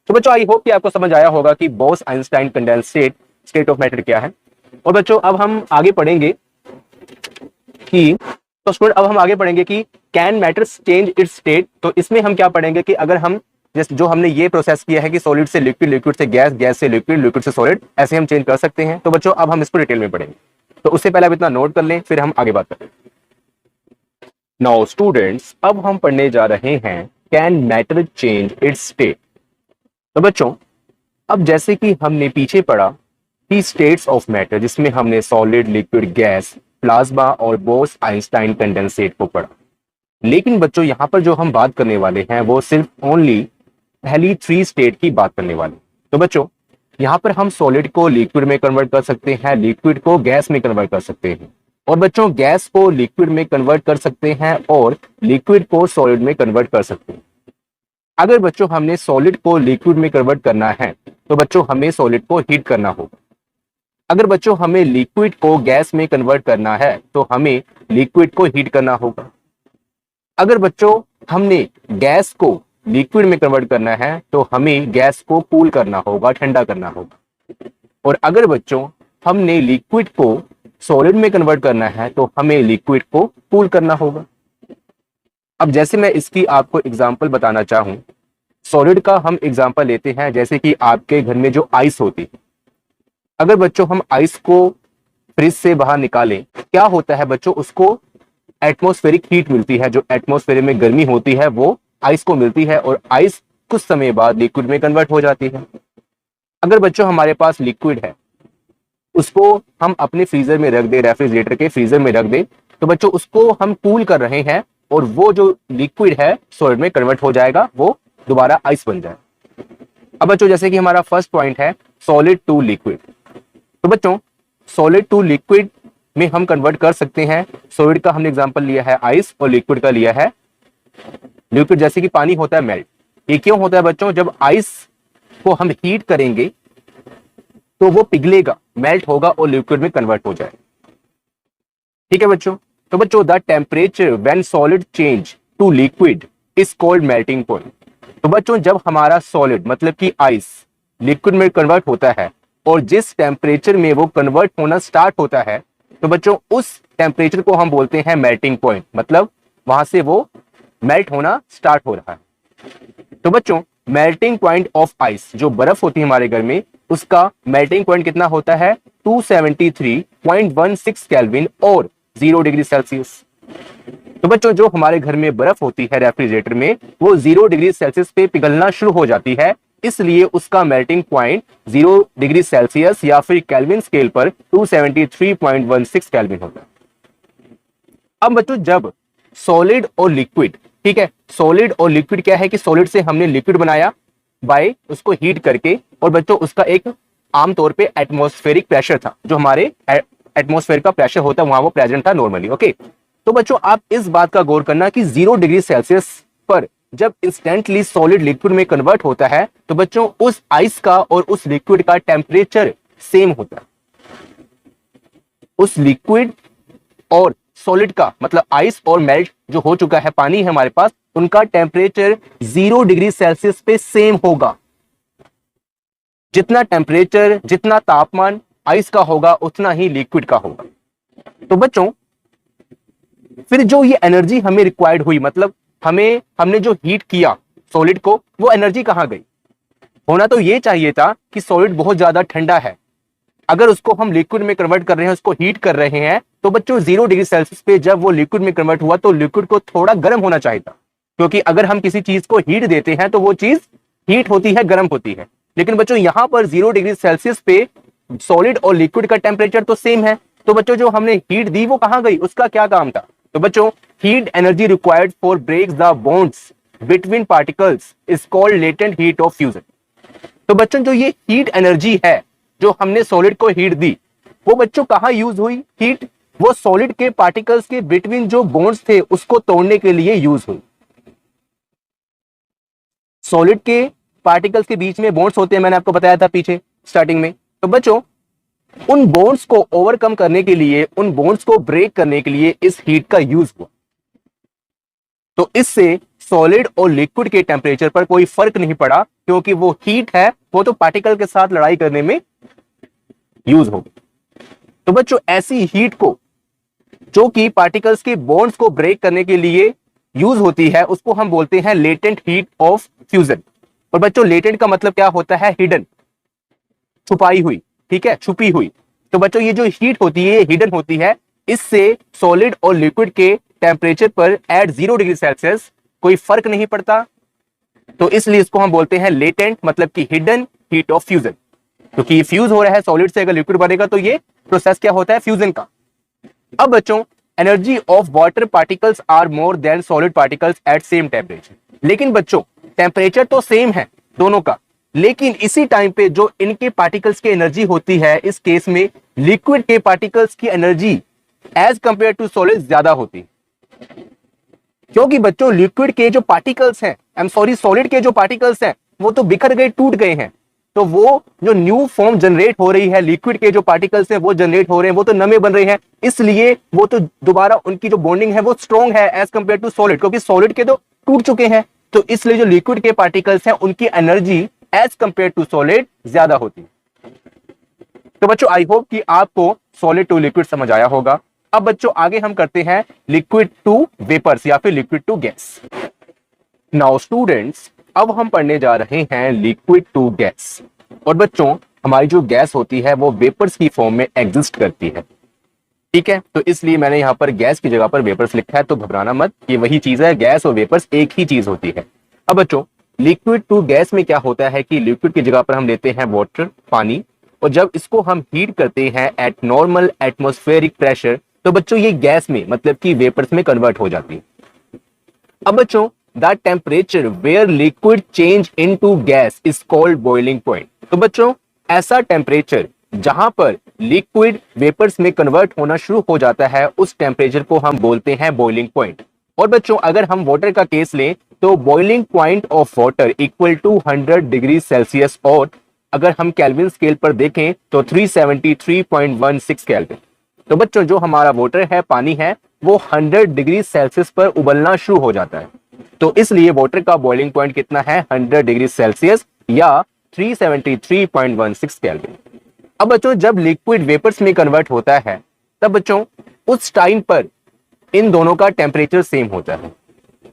तो बच्चों आई होप कि आपको समझ आया होगा कि Bose Einstein condense state of matter क्या है। और बच्चों अब हम आगे पढ़ेंगे कि can matter change it's state. तो इसमें हम क्या पढ़ेंगे कि अगर हम जैसे जो हमने ये प्रोसेस किया है कि सॉलिड से लिक्विड, लिक्विड से गैस, गैस से लिक्विड, लिक्विड से सॉलिड, ऐसे हम चेंज कर सकते हैं। तो बच्चों अब हम इसको डिटेल में पढ़ेंगे। तो उससे पहले आप इतना नोट कर लें, फिर हम आगे बात करें। नाउ स्टूडेंट्स, अब हम पढ़ने जा रहे हैं can matter change it's state. तो बच्चों अब जैसे कि हमने पीछे पढ़ा कि स्टेट्स ऑफ मैटर, जिसमें हमने सॉलिड, लिक्विड, गैस, प्लाज्मा और बोस आइंस्टाइन कंडेंसेट को पढ़ा। लेकिन बच्चों यहां पर जो हम बात करने वाले हैं वो सिर्फ ओनली पहली 3 स्टेट की बात करने वाले। तो बच्चों यहां पर हम सॉलिड को लिक्विड में कन्वर्ट कर सकते हैं, लिक्विड को गैस में कन्वर्ट कर सकते हैं, और बच्चों गैस को लिक्विड में कन्वर्ट कर सकते हैं और लिक्विड को सॉलिड में कन्वर्ट कर सकते हैं। अगर बच्चों हमने सॉलिड को लिक्विड में कन्वर्ट करना है तो बच्चों हमें सॉलिड को हीट करना होगा। अगर बच्चों हमें लिक्विड को गैस में कन्वर्ट करना है तो हमें लिक्विड को हीट करना होगा। अगर बच्चों हमने गैस को लिक्विड में कन्वर्ट करना है तो हमें गैस को कूल करना होगा, ठंडा करना होगा। और अगर बच्चों हमने लिक्विड को सॉलिड में कन्वर्ट करना है तो हमें लिक्विड को कूल करना होगा। अब जैसे मैं इसकी आपको एग्जांपल बताना चाहूं, सॉलिड का हम एग्जांपल लेते हैं, जैसे कि आपके घर में जो आइस होती है। अगर बच्चों हम आइस को फ्रिज से बाहर निकालें, क्या होता है बच्चों, उसको एटमॉस्फेरिक हीट मिलती है, जो एटमॉस्फेयर में गर्मी होती है वो आइस को मिलती है, और आइस कुछ समय बाद लिक्विड में कन्वर्ट हो जाती है। अगर बच्चों हमारे पास लिक्विड है, उसको हम अपने फ्रीजर में रख दे, रेफ्रिजरेटर के फ्रीजर में रख दे, तो बच्चों उसको हम कूल कर रहे हैं और वो जो लिक्विड है सॉलिड में कन्वर्ट हो जाएगा, वो दोबारा आइस बन जाए। अब बच्चों जैसे कि हमारा फर्स्ट पॉइंट है सॉलिड टू लिक्विड। तो बच्चों सॉलिड टू लिक्विड में हम कन्वर्ट कर सकते हैं। सॉलिड का हमने एग्जांपल लिया है आइस और लिक्विड का लिया है लिक्विड, जैसे कि पानी होता है मेल्ट। ये क्यों होता है बच्चों, जब आइस को हम हीट करेंगे तो वो पिघलेगा, मेल्ट होगा और लिक्विड में कन्वर्ट हो जाए। ठीक है बच्चों, तो बच्चों the temperature when solid change to liquid is called melting point. तो बच्चों जब हमारा सॉलिड मतलब कि आइस लिक्विड में कन्वर्ट होता है और जिस टेम्परेचर में वो कन्वर्ट होना स्टार्ट होता है, तो बच्चों उस टेम्परेचर को हम बोलते हैं मेल्टिंग पॉइंट, मतलब वहां से वो मेल्ट होना स्टार्ट हो रहा है। तो बच्चों मेल्टिंग पॉइंट ऑफ आइस, जो बर्फ होती है हमारे घर में, उसका मेल्टिंग पॉइंट कितना होता है 273.16 केल्विन और 0 डिग्री सेल्सियस। तो बच्चों जो हमारे घर में बर्फ होती है रेफ्रिजरेटर में, वो 0 डिग्री सेल्सियस पे पिघलना शुरू हो जाती है, इसलिए उसका मेल्टिंग पॉइंट 0 डिग्री सेल्सियस या फिर केल्विन स्केल पर 273.16 केल्विन होता है। अब बच्चों जब सॉलिड और लिक्विड, ठीक है, सॉलिड और लिक्विड क्या है कि सॉलिड से हमने लिक्विड बनाया बाय उसको हीट करके, और बच्चों उसका एक आमतौर पे एटमॉस्फेरिक प्रेशर था, जो हमारे एटमॉस्फेयर का प्रेशर होता है वहां वो प्रेजेंट था नॉर्मली। ओके, तो बच्चों आप इस बात का गौर करना कि 0 डिग्री सेल्सियस पर जब इंस्टेंटली सॉलिड लिक्विड में कन्वर्ट होता है तो बच्चों उस आइस का और उस लिक्विड का टेम्परेचर सेम होता है। उस लिक्विड और सॉलिड का मतलब आइस और मेल्ट जो हो चुका है, पानी है हमारे पास, उनका टेम्परेचर 0 डिग्री सेल्सियस पे सेम होगा। जितना टेम्परेचर, जितना तापमान आइस का होगा उतना ही लिक्विड का होगा। तो बच्चों फिर जो ये एनर्जी हमें रिक्वायर्ड हुई, मतलब हमने जो हीट किया सॉलिड को, वो एनर्जी कहां गई? होना तो ये चाहिए था कि सॉलिड बहुत ज्यादा ठंडा है, अगर उसको हम लिक्विड में कन्वर्ट कर रहे हैं, उसको हीट कर रहे हैं, तो बच्चों 0 डिग्री सेल्सियस पे जब वो लिक्विड में कन्वर्ट हुआ तो लिक्विड को थोड़ा गर्म होना चाहिए था, क्योंकि अगर हम किसी चीज को हीट देते हैं तो वो चीज हीट होती है, गर्म होती है। लेकिन बच्चों यहां पर 0 डिग्री सेल्सियस पे सॉलिड और लिक्विड का टेम्परेचर तो सेम है, तो बच्चों जो हमने हीट दी वो कहां गई, उसका क्या काम था? तो बच्चों heat energy required for break the bonds between particles is called latent heat of fusion. तो बच्चों जो ये हीट एनर्जी है जो हमने सॉलिड को हीट दी, वो बच्चों कहां यूज हुई हीट? वो सॉलिड के पार्टिकल्स के बिटवीन जो बॉन्ड्स थे उसको तोड़ने के लिए यूज हुई। सॉलिड के पार्टिकल्स के बीच में बॉन्ड्स होते हैं, मैंने आपको बताया था पीछे स्टार्टिंग में। तो बच्चों उन बॉन्ड्स को ओवरकम करने के लिए, उन बॉन्ड्स को ब्रेक करने के लिए इस हीट का यूज हुआ। तो इससे सॉलिड और लिक्विड के टेम्परेचर पर कोई फर्क नहीं पड़ा, क्योंकि वो हीट है, वो तो पार्टिकल के साथ लड़ाई करने में यूज होगी। तो बच्चों ऐसी हीट को जो कि पार्टिकल्स के बॉन्ड्स को ब्रेक करने के लिए यूज होती है, उसको हम बोलते हैं लेटेंट हीट ऑफ फ्यूजन। और बच्चों लेटेंट का मतलब क्या होता है? हिडन, छुपाई हुई, ठीक है, छुपी हुई। तो बच्चों ये जो हीट होती है ये हिडन होती है। इससे सॉलिड और लिक्विड के टेम्परेचर पर एट 0 डिग्री सेल्सियस कोई फर्क नहीं पड़ता। तो इसलिए इसको हम बोलते हैं लेटेंट, मतलब कि हिडन हीट ऑफ फ्यूजन। क्योंकि ये फ्यूज हो रहा है सॉलिड से, अगर लिक्विड बनेगा तो ये प्रोसेस क्या होता है? फ्यूजन का। अब बच्चों energy of water particles are more than solid particles at same temperature. लेकिन बच्चों टेम्परेचर तो सेम है दोनों का, लेकिन इसी टाइम पे जो इनके पार्टिकल्स की एनर्जी होती है, इस केस में लिक्विड के पार्टिकल्स की energy as compare to solid ज्यादा होती है। क्योंकि बच्चों लिक्विड के जो पार्टिकल्स हैं, आई एम सॉरी, सॉलिड के जो पार्टिकल्स हैं वो तो बिखर गए, टूट गए हैं। तो वो जो न्यू फॉर्म जनरेट हो रही है, लिक्विड के जो पार्टिकल्स हैं वो जनरेट हो रहे हैं, वो तो नए बन रहे हैं, इसलिए वो तो दोबारा उनकी जो बॉन्डिंग है वो स्ट्रॉन्ग है एज कंपेयर टू सॉलिड, क्योंकि सॉलिड के तो टूट चुके हैं। तो इसलिए जो लिक्विड के पार्टिकल्स हैं उनकी energy as compare to solid ज्यादा होती है। तो बच्चों आई होप कि आपको सॉलिड टू लिक्विड समझ आया होगा। अब बच्चों आगे हम करते हैं लिक्विड टू वेपर्स या फिर liquid to gas. Now students अब हम पढ़ने जा रहे हैं लिक्विड टू गैस। और बच्चों हमारी जो गैस होती है वो वेपर्स की फॉर्म में एग्जिस्ट करती है, ठीक है। तो इसलिए मैंने यहां पर गैस की जगह पर वेपर्स लिखा है, तो घबराना मत, ये वही चीज है, गैस और वेपर्स एक ही चीज होती है। अब बच्चों लिक्विड टू गैस में क्या होता है कि लिक्विड की जगह पर हम लेते हैं वाटर, पानी, और जब इसको हम हीट करते हैं एट नॉर्मल एटमॉस्फेरिक प्रेशर, तो बच्चों ये गैस में मतलब कि वेपर्स में कन्वर्ट हो जाती है। अब बच्चों the temperature where liquid change into gas is called boiling point. तो बच्चों ऐसा टेम्परेचर जहां पर लिक्विड वेपर्स में कन्वर्ट होना शुरू हो जाता है, उस टेम्परेचर को हम बोलते हैं बॉइलिंग पॉइंट। और बच्चों अगर हम वाटर का केस लें तो boiling point of water equal to 100 degree Celsius, और अगर हम केल्विन स्केल पर देखें तो 373.16 केल्विन। तो बच्चों जो हमारा वाटर है, पानी है, वो 100 डिग्री सेल्सियस पर उबलना शुरू हो जाता है। तो इसलिए वाटर का बॉइलिंग पॉइंट कितना है? 100 डिग्री सेल्सियस या 373.16 केल्विन। अब बच्चों जब लिक्विड वेपर्स में कन्वर्ट होता है, तब बच्चों उस टाइम पर इन दोनों का टेम्परेचर सेम होता है।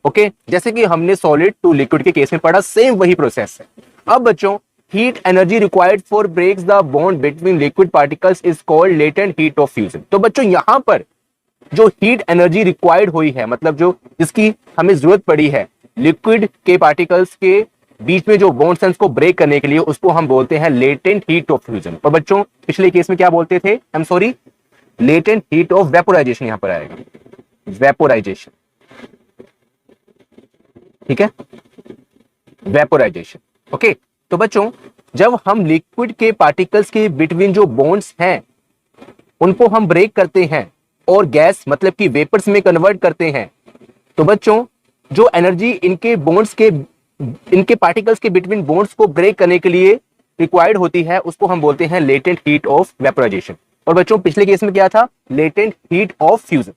ओके, जैसे कि हमने सॉलिड टू लिक्विड के केस में पढ़ा, सेम वही प्रोसेस है। अब बच्चों heat energy required for breaks the bond between liquid particles is called latent heat of fusion. तो बच्चों यहां पर जो हीट एनर्जी रिक्वायर्ड हुई है, मतलब जो जिसकी हमें जरूरत पड़ी है लिक्विड के पार्टिकल्स के बीच में जो बॉन्ड्स हैं उसको ब्रेक करने के लिए, उसको हम बोलते हैं लेटेंट हीट ऑफ फ्यूजन। और बच्चों पिछले केस में क्या बोलते थे? I am sorry, latent heat of vaporisation यहां पर आएगा, वेपोराइजेशन, ठीक है, वेपोराइजेशन। ओके, तो बच्चों जब हम लिक्विड के पार्टिकल्स के बिटवीन जो बॉन्ड्स हैं उनको हम ब्रेक करते हैं और गैस मतलब कि वेपर्स में कन्वर्ट करते हैं, तो बच्चों जो एनर्जी इनके बॉन्ड्स के, इनके पार्टिकल्स के बिटवीन बॉन्ड्स को ब्रेक करने के लिए रिक्वायर्ड होती है, उसको हम बोलते हैं लेटेंट हीट ऑफ वेपोराइजेशन। और बच्चों पिछले केस में क्या था? Latent heat of fusion.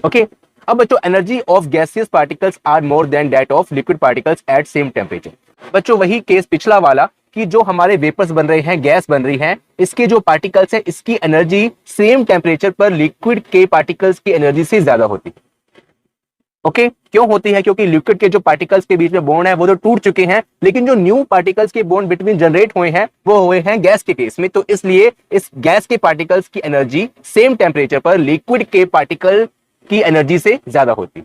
Okay, अब बच्चों energy of gaseous particles are more than that of liquid particles at same temperature. बच्चों वही केस पिछला वाला कि जो हमारे वेपर्स बन रहे हैं, गैस बन रही है, इसके जो पार्टिकल्स है इसकी एनर्जी सेम टेम्परेचर पर लिक्विड के पार्टिकल्स की एनर्जी से ज्यादा होती है। ओके, क्यों होती है? क्योंकि लिक्विड के जो पार्टिकल्स के बीच में बॉन्ड है वो तो टूट चुके हैं, लेकिन जो न्यू पार्टिकल्स के बॉन्ड बिटवीन जनरेट हुए हैं वो हुए हैं गैस के केस में। तो इसलिए इस गैस के पार्टिकल्स की एनर्जी सेम टेम्परेचर पर लिक्विड के पार्टिकल की एनर्जी से ज्यादा होती।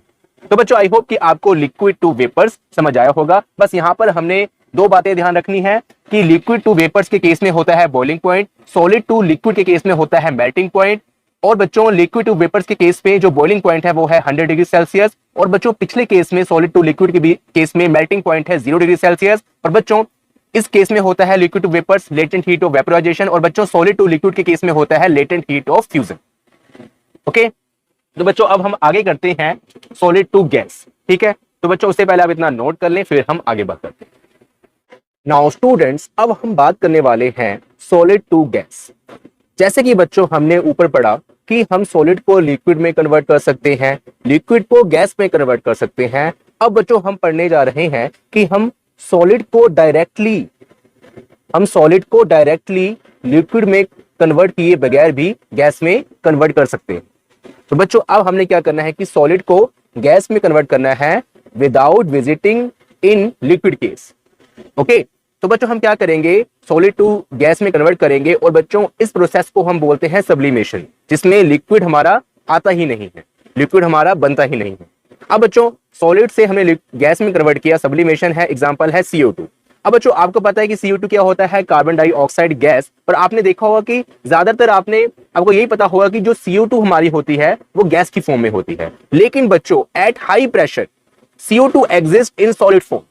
तो बच्चों आई होप कि आपको लिक्विड टू वेपर्स समझ आया होगा। बस यहां पर हमने दो बातें ध्यान रखनी है कि लिक्विड टू वेपर्स के केस में होता है boiling point, solid to liquid के केस में होता है मेल्टिंग पॉइंट। और बच्चों लिक्विड टू वेपर्स के केस में जो बॉइलिंग पॉइंट है वो है 100 डिग्री सेल्सियस, और बच्चों पिछले केस में सॉलिड टू लिक्विड के केस में मेल्टिंग पॉइंट है 0 डिग्री सेल्सियस, और बच्चों इस केस में होता है liquid to vapours latent heat of vaporisation, और बच्चों सॉलिड टू लिक्विड के केस में होता है latent heat of fusion. Okay, तो बच्चों अब हम आगे करते हैं सॉलिड टू गैस। ठीक है, तो बच्चों उससे पहले आप इतना नोट कर लें, फिर हम आगे बात करते हैं। नाउ स्टूडेंट्स, अब हम बात करने वाले हैं सॉलिड टू गैस। जैसे कि बच्चों हमने ऊपर पढ़ा कि हम सॉलिड को लिक्विड में कन्वर्ट कर सकते हैं, लिक्विड को गैस में कन्वर्ट कर सकते हैं। अब बच्चों हम पढ़ने जा रहे हैं कि हम सॉलिड को डायरेक्टली लिक्विड में कन्वर्ट किए बगैर भी गैस में कन्वर्ट कर सकते हैं। तो बच्चों अब हमने क्या करना है कि सॉलिड को गैस में कन्वर्ट करना है without visiting in liquid case. Okay, तो बच्चों हम क्या करेंगे, सॉलिड टू गैस में कन्वर्ट करेंगे, और बच्चों इस प्रोसेस को हम बोलते हैं सब्लिमेशन, जिसमें लिक्विड हमारा आता ही नहीं है, लिक्विड हमारा बनता ही नहीं है। अब बच्चों सॉलिड से हमने गैस में कन्वर्ट किया, सब्लिमेशन है, एग्जांपल है CO2। अब बच्चों आपको पता है कि CO2 क्या होता है, कार्बन डाइऑक्साइड गैस। और आपने देखा होगा कि ज्यादातर आपको यही पता होगा कि जो CO2 हमारी होती है वो गैस की फॉर्म में होती है, लेकिन बच्चों at high pressure CO2 exist in solid form.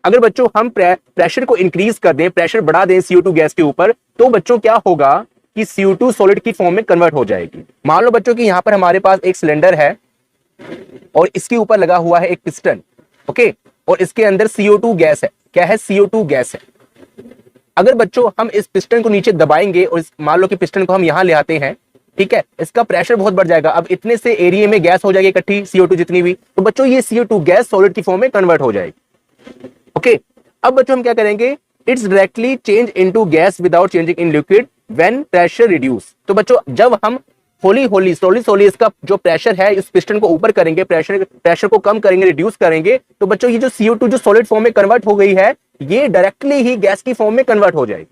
अगर बच्चों हम प्रेशर को इंक्रीज कर दें, प्रेशर बढ़ा दें CO2 गैस के ऊपर, तो बच्चों क्या होगा कि CO2 सॉलिड की फॉर्म में कन्वर्ट हो जाएगी। मान लो बच्चों कि यहां पर हमारे पास एक सिलेंडर है और इसके ऊपर लगा हुआ है एक पिस्टन। ओके, और इसके अंदर CO2 गैस है। क्या है, CO2 गैस है। अगर बच्चों हम इस पिस्टन को नीचे दबाएंगे और मान लो कि पिस्टन को हम यहां ले आते हैं, ठीक है, इसका प्रेशर बहुत बढ़ जाएगा। अब इतने से एरिया में गैस हो जाएगी इकट्ठी CO2 जितनी भी, तो बच्चों ये CO2 गैस सॉलिड की फॉर्म में कन्वर्ट हो जाएगी। ओके, अब बच्चों हम क्या करेंगे, it's directly change into gas without changing in liquid when pressure reduce. तो बच्चों जब हम होली स्लोली इसका जो प्रेशर है इस पिस्टन को ऊपर करेंगे, प्रेशर को कम करेंगे, रिड्यूस करेंगे, तो बच्चों ये जो CO2 जो सॉलिड फॉर्म में कन्वर्ट हो गई है, ये डायरेक्टली ही गैस की फॉर्म में कन्वर्ट हो जाएगी।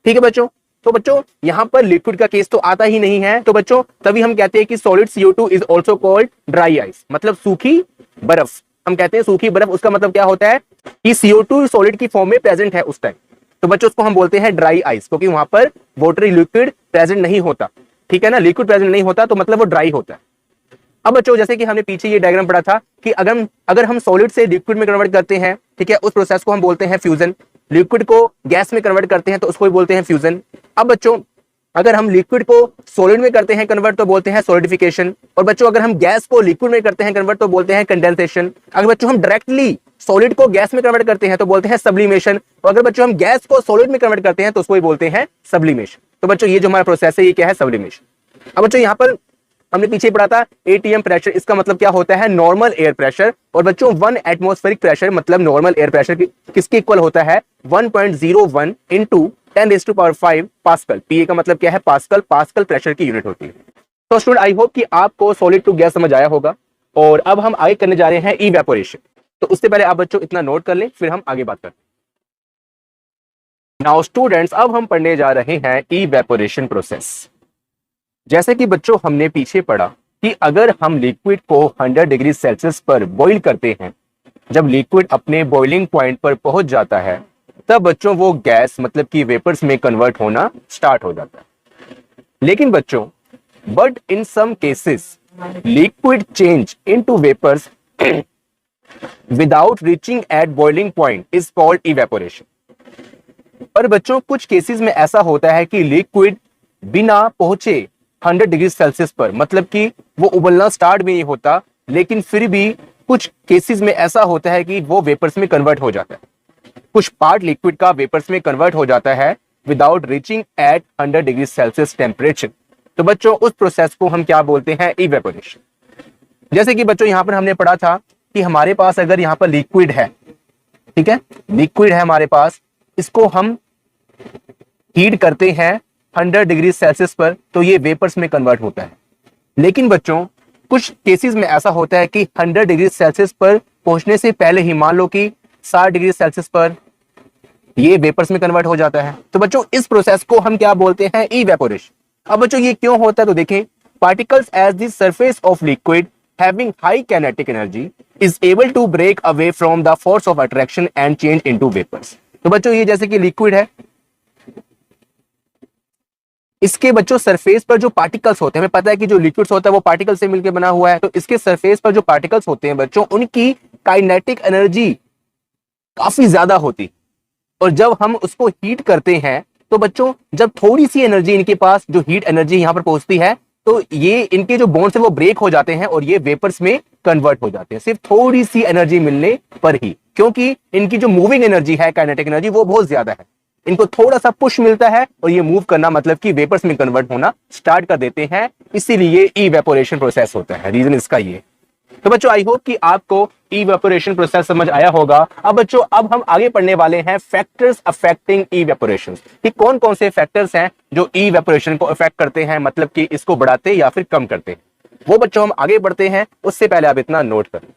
ठीक है बच्चों, तो बच्चों यहां पर लिक्विड का केस तो आता ही नहीं है, तो बच्चों तभी हम कहते हैं कि solid CO2 is also called dry ice, मतलब सूखी बर्फ। हम कहते हैं सूखी बर्फ, उसका मतलब क्या होता है कि CO2 सॉलिड की फॉर्म में प्रेजेंट है उस टाइम, तो बच्चों उसको हम बोलते हैं ड्राई आइस, क्योंकि वहां पर वाटरी लिक्विड प्रेजेंट नहीं होता। ठीक है ना, लिक्विड प्रेजेंट नहीं होता तो मतलब वो ड्राई होता है। अब बच्चों जैसे कि हमने पीछे ये डायग्राम पढ़ा था कि अगर हम सॉलिड से लिक्विड में कन्वर्ट करते हैं, ठीक है, उस प्रोसेस को हम बोलते हैं फ्यूजन। लिक्विड को गैस में कन्वर्ट करते हैं तो उसको भी बोलते हैं फ्यूजन। अब बच्चों अगर हम लिक्विड को सॉलिड में करते हैं कन्वर्ट तो बोलते हैं सॉलिडिफिकेशन, और बच्चों अगर हम गैस को लिक्विड में करते हैं कन्वर्ट तो बोलते हैं कंडेंसेशन। अगर बच्चों हम डायरेक्टली सॉलिड को गैस में कन्वर्ट करते हैं तो बोलते हैं सब्लिमेशन, और अगर बच्चों हम गैस को सॉलिड में कन्वर्ट करते हैं तो उसको भी बोलते हैं सब्लिमेशन। तो बच्चों ये जो हमारा प्रोसेस है ये क्या है, सब्लिमेशन। अब बच्चों यहाँ पर हमने पीछे पढ़ा था ATM प्रेशर, इसका मतलब क्या होता है, नॉर्मल एयर प्रेशर। और बच्चों 1 एटमॉस्फेरिक प्रेशर मतलब नॉर्मल एयर प्रेशर किसके इक्वल होता है, 1.01 इंटू 10⁵ पास्कल। PA का मतलब क्या है, पास्कल, पास्कल प्रेशर की यूनिट होती है। तो स्टूडेंट आई होप कि आपको सॉलिड टू गैस समझ आया होगा, और अब हम आगे करने जा रहे हैं इवेपोरेशन। तो उससे पहले आप बच्चों इतना नोट कर लें, फिर हम आगे बात करते हैं। नाउ स्टूडेंट्स, अब हम पढ़ने जा रहे हैं इवेपोरेशन प्रोसेस। जैसे कि बच्चों हमने पीछे पढ़ा कि अगर हम लिक्विड को 100 डिग्री सेल्सियस पर बॉईल करते हैं, जब लिक्विड अपने बॉइलिंग पॉइंट पर पहुंच जाता है, तब बच्चों वो गैस मतलब कि वेपर्स में कन्वर्ट होना स्टार्ट हो जाता है। लेकिन बच्चों but in some cases liquid change into vapours without reaching at boiling point is called evaporation. पर बच्चों कुछ केसेस में ऐसा होता है कि लिक्विड बिना पहुंचे 100 डिग्री सेल्सियस पर, मतलब कि वो उबलना स्टार्ट भी नहीं होता, लेकिन फिर भी कुछ केसेस में ऐसा होता है कि वो वेपर्स में कन्वर्ट हो जाता है। कुछ पार्ट लिक्विड का वेपर्स में कन्वर्ट हो जाता है without reaching at 100 degree Celsius temperature. तो बच्चों उस प्रोसेस को हम क्या बोलते हैं, इवेपोरेशन। जैसे कि बच्चों यहां पर हमने पढ़ा था कि हमारे पास अगर यहां पर लिक्विड है, ठीक है, लिक्विड है हमारे पास, इसको हम हीट करते हैं 100 डिग्री सेल्सियस पर, तो ये वेपर्स में कन्वर्ट होता है। लेकिन बच्चों कुछ केसेस में ऐसा होता है कि 100 डिग्री सेल्सियस पर पहुंचने से पहले ही, मान लो कि 60 डिग्री सेल्सियस पर, ये वेपर्स में कन्वर्ट हो जाता है। तो बच्चों इस प्रोसेस को हम क्या बोलते हैं, इवेपोरेशन। अब बच्चों ये क्यों होता है, तो देखें, particles as the surface of liquid having high kinetic energy is able to break away from the force of attraction and change into vapours. तो बच्चों ये जैसे कि लिक्विड है, इसके बच्चों सरफेस पर जो पार्टिकल्स होते हैं, हमें पता है कि जो लिक्विड्स होता है वो पार्टिकल से मिलकर बना हुआ है, तो इसके सरफेस पर जो पार्टिकल्स होते हैं बच्चों, उनकी काइनेटिक एनर्जी काफी ज्यादा होती, और जब हम उसको हीट करते हैं तो बच्चों जब थोड़ी सी एनर्जी इनके पास जो हीट एनर्जी यहां पर पहुंचती है, तो ये इनके जो बॉन्ड्स है वो ब्रेक हो जाते हैं और ये वेपर्स में कन्वर्ट हो जाते हैं, सिर्फ थोड़ी सी एनर्जी मिलने पर ही, क्योंकि इनकी जो मूविंग एनर्जी है, काइनेटिक एनर्जी, वो बहुत ज्यादा है। इनको थोड़ा सा पुश मिलता है और ये मूव करना मतलब कि वेपर्स में कन्वर्ट होना स्टार्ट कर देते हैं, इसीलिए इवेपोरेशन प्रोसेस होता है। रीजन इसका ये। तो बच्चों आई होप कि आपको इवेपोरेशन प्रोसेस समझ आया होगा। अब बच्चों अब हम आगे पढ़ने वाले हैं फैक्टर्स अफेक्टिंग इवेपोरेशन, कि कौन कौन से फैक्टर्स हैं जो इवेपोरेशन को अफेक्ट करते हैं, मतलब कि इसको बढ़ाते या फिर कम करते हैं। वो बच्चों हम आगे बढ़ते हैं, उससे पहले आप इतना नोट करें।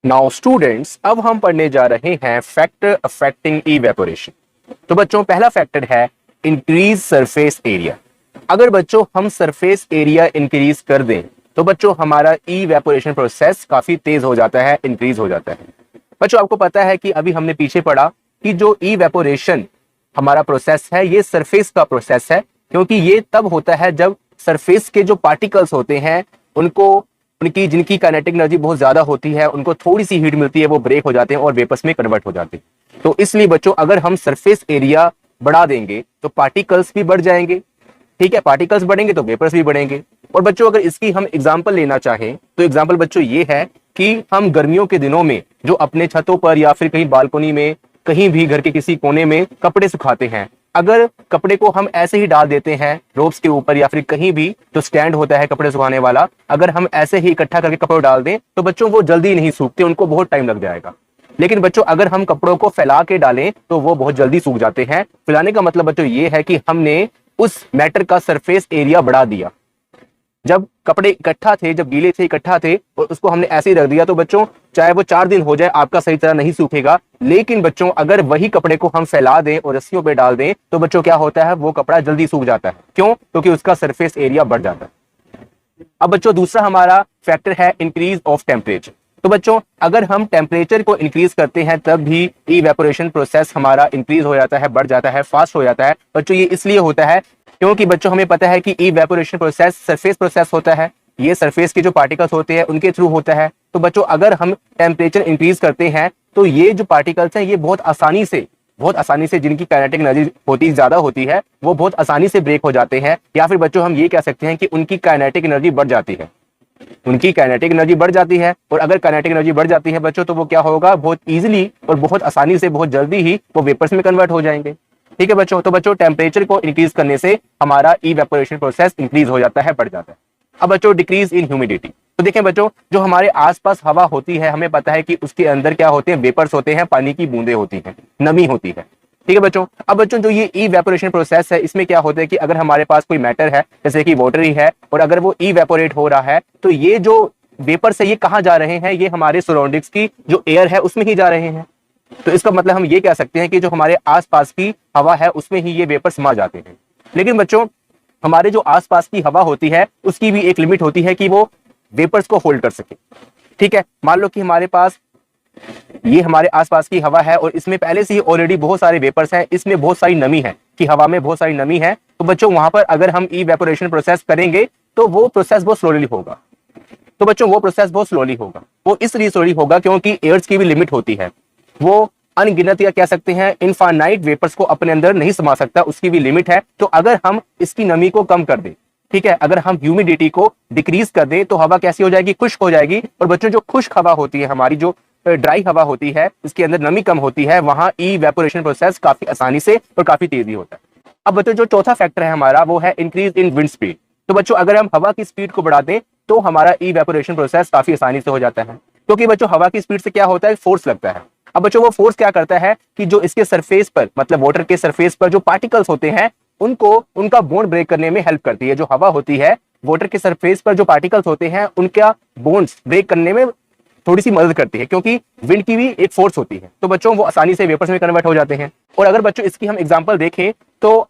नाउ स्टूडेंट्स, अब हम पढ़ने जा रहे हैं फैक्टर अफेक्टिंग इवेपोरेशन। तो बच्चों पहला फैक्टर है इंक्रीज सरफेस एरिया। अगर बच्चों हम सरफेस एरिया इंक्रीज कर दें तो बच्चों हमारा इवेपोरेशन प्रोसेस काफी तेज हो जाता है, इंक्रीज हो जाता है। बच्चों आपको पता है कि अभी हमने पीछे पढ़ा कि जो इवेपोरेशन हमारा प्रोसेस है ये सरफेस का प्रोसेस है, क्योंकि ये तब होता है जब सरफेस के जो पार्टिकल्स होते हैं उनको उनकी जिनकी काइनेटिक एनर्जी बहुत ज्यादा होती है, उनको थोड़ी सी हीट मिलती है, वो ब्रेक हो जाते हैं और वेपर्स में कन्वर्ट हो जाते हैं। तो इसलिए बच्चों अगर हम सरफेस एरिया बढ़ा देंगे तो पार्टिकल्स भी बढ़ जाएंगे, ठीक है, पार्टिकल्स बढ़ेंगे तो वेपर्स भी बढ़ेंगे। और बच्चों अगर इसकी हम एग्जांपल लेना चाहें तो एग्जांपल बच्चों ये है कि हम गर्मियों के दिनों में जो अपने छतों पर या फिर कहीं बालकनी में, कहीं भी घर के किसी कोने में कपड़े सुखाते हैं, अगर कपड़े को हम ऐसे ही डाल देते हैं रोप्स के ऊपर या फिर कहीं भी जो स्टैंड होता है कपड़े सुखाने वाला, अगर हम ऐसे ही इकट्ठा करके कपड़े डाल दें तो बच्चों वो जल्दी नहीं सूखते, उनको बहुत टाइम लग जाएगा। लेकिन बच्चों अगर हम कपड़ों को फैला के डालें तो वो बहुत जल्दी सूख जाते हैं। फैलाने का मतलब बच्चों ये है कि हमने उस मैटर का सरफेस एरिया बढ़ा दिया। जब कपड़े इकट्ठा थे, जब गीले थे, इकट्ठा थे, और उसको हमने ऐसे ही रख दिया, तो बच्चों चाहे वो 4 दिन हो जाए आपका सही तरह नहीं सूखेगा। लेकिन बच्चों अगर वही कपड़े को हम फैला दें और रस्सियों पे डाल दें तो बच्चों क्या होता है, वो कपड़ा जल्दी सूख जाता है। क्यों? क्योंकि उसका सरफेस एरिया बढ़ जाता है। अब बच्चों दूसरा हमारा फैक्टर है इंक्रीज ऑफ टेम्परेचर। तो बच्चों अगर हम टेम्परेचर को इंक्रीज करते हैं तब भी इवेपोरेशन प्रोसेस हमारा इंक्रीज हो जाता है, बढ़ जाता है, फास्ट हो जाता है। बच्चों ये इसलिए होता है क्योंकि बच्चों हमें पता है कि इवेपोरेशन प्रोसेस सरफेस प्रोसेस होता है, ये सरफेस के जो पार्टिकल्स होते हैं उनके थ्रू होता है। तो बच्चों अगर हम टेम्परेचर इंक्रीज करते हैं तो ये जो पार्टिकल्स हैं ये बहुत आसानी से जिनकी काइनेटिक एनर्जी होती ज्यादा होती है वो बहुत आसानी से ब्रेक हो जाते हैं, या फिर बच्चों हम ये कह सकते हैं कि उनकी काइनेटिक एनर्जी बढ़ जाती है। उनकी काइनेटिक एनर्जी बढ़ जाती है, और अगर काइनेटिक एनर्जी बढ़ जाती है बच्चों तो वो क्या होगा, बहुत इजीली और बहुत आसानी से, बहुत जल्दी ही वो वेपर्स में कन्वर्ट हो जाएंगे। ठीक है बच्चों, तो बच्चों टेम्परेचर को इंक्रीज करने से हमारा इवेपोरेशन प्रोसेस इंक्रीज हो जाता है, बढ़ जाता है। अब बच्चों डिक्रीज इन ह्यूमिडिटी। तो देखें बच्चों जो हमारे आसपास हवा होती है हमें पता है कि उसके अंदर क्या होते हैं, वेपर्स होते हैं, पानी की बूंदें होती हैं, नमी होती है। ठीक है बच्चों, अब बच्चों जो ये इवेपोरेशन प्रोसेस है इसमें क्या होता है कि अगर हमारे पास कोई मैटर है जैसे कि वाटर ही है और अगर वो इवेपोरेट हो रहा है तो ये जो वेपर्स है ये कहाँ जा रहे हैं, ये हमारे सराउंडिंग्स की जो एयर है उसमें ही जा रहे हैं। तो इसका मतलब हम ये कह सकते हैं कि जो हमारे आसपास की हवा है उसमें ही ये वेपर्स समा जाते हैं। लेकिन बच्चों हमारे जो आसपास की हवा होती है उसकी भी एक लिमिट होती है कि वो वेपर्स को होल्ड कर सके। ठीक है, मान लो कि हमारे पास ये हमारे आसपास की हवा है और इसमें पहले से ही ऑलरेडी बहुत सारे वेपर्स हैं, इसमें बहुत सारी नमी है कि हवा में बहुत सारी नमी है, तो बच्चों वहां पर अगर हम इवेपोरेशन प्रोसेस करेंगे तो वो प्रोसेस बहुत स्लोली होगा। तो बच्चों वो प्रोसेस बहुत स्लोली होगा, वो इसलिए स्लोली होगा क्योंकि एयर्स की भी लिमिट होती है, वो अनगिनत या कह सकते हैं इनफाइनाइट वेपर्स को अपने अंदर नहीं समा सकता, उसकी भी लिमिट है। तो अगर हम इसकी नमी को कम कर दें, ठीक है, अगर हम ह्यूमिडिटी को डिक्रीज कर दें तो हवा कैसी हो जाएगी, खुश्क हो जाएगी। और बच्चों जो खुश्क हवा होती है, हमारी जो ड्राई हवा होती है, इसके अंदर नमी कम होती है, वहां इवेपोरेशन प्रोसेस काफी आसानी से और काफी तेजी होता है। अब बच्चों जो चौथा फैक्टर है हमारा वो है इंक्रीज इन विंड स्पीड। तो बच्चों अगर हम हवा की स्पीड को बढ़ा दें तो हमारा इवेपोरेशन प्रोसेस काफी आसानी से हो जाता है, क्योंकि बच्चों हवा की स्पीड से क्या होता है, फोर्स लगता है। अब बच्चों वो फोर्स क्या करता है कि जो इसके सरफेस पर, मतलब वाटर के सरफेस पर जो पार्टिकल्स होते हैं उनको उनका बॉन्ड ब्रेक करने में हेल्प करती है। जो हवा होती है, वाटर के सरफेस पर जो पार्टिकल्स होते हैं उनका बॉन्ड्स ब्रेक करने में थोड़ी सी मदद करती है, क्योंकि विंड की भी एक फोर्स होती है। तो बच्चों वो आसानी से वेपर्स में कन्वर्ट हो जाते हैं। और अगर बच्चों इसकी हम एग्जांपल देखें तो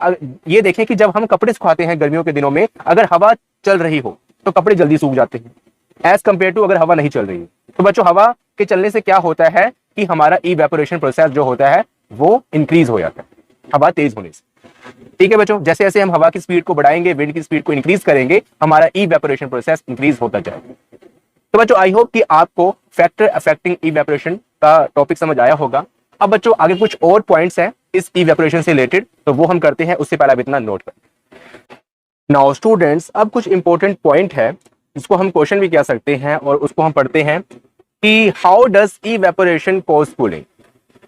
ये देखें कि जब हम कपड़े सुखाते हैं गर्मियों के दिनों में, अगर हवा चल रही हो तो कपड़े जल्दी सूख जाते हैं एज कंपेयर टू अगर हवा नहीं चल रही है। तो बच्चों हवा के चलने से क्या होता है कि हमारा इवेपोरेशन प्रोसेस जो होता है वो इंक्रीज हो जाता है हवा तेज होने से। ठीक है बच्चों, जैसे जैसे हम हवा की स्पीड को बढ़ाएंगे, विंड की स्पीड को इंक्रीज करेंगे, हमारा इवेपोरेशन प्रोसेस इंक्रीज होता जाएगा। तो बच्चों आई होप कि आपको फैक्टर अफेक्टिंग इवेपोरेशन का टॉपिक समझ आया होगा। अब बच्चों आगे कुछ और पॉइंट्स हैं इस इवेपोरेशन से रिलेटेड, तो वो हम करते हैं, उससे पहले आप इतना नोट कर। नाउ स्टूडेंट्स, अब कुछ इंपॉर्टेंट पॉइंट है जिसको हम क्वेश्चन भी कह सकते हैं, और उसको हम पढ़ते हैं कि how does evaporation cause cooling.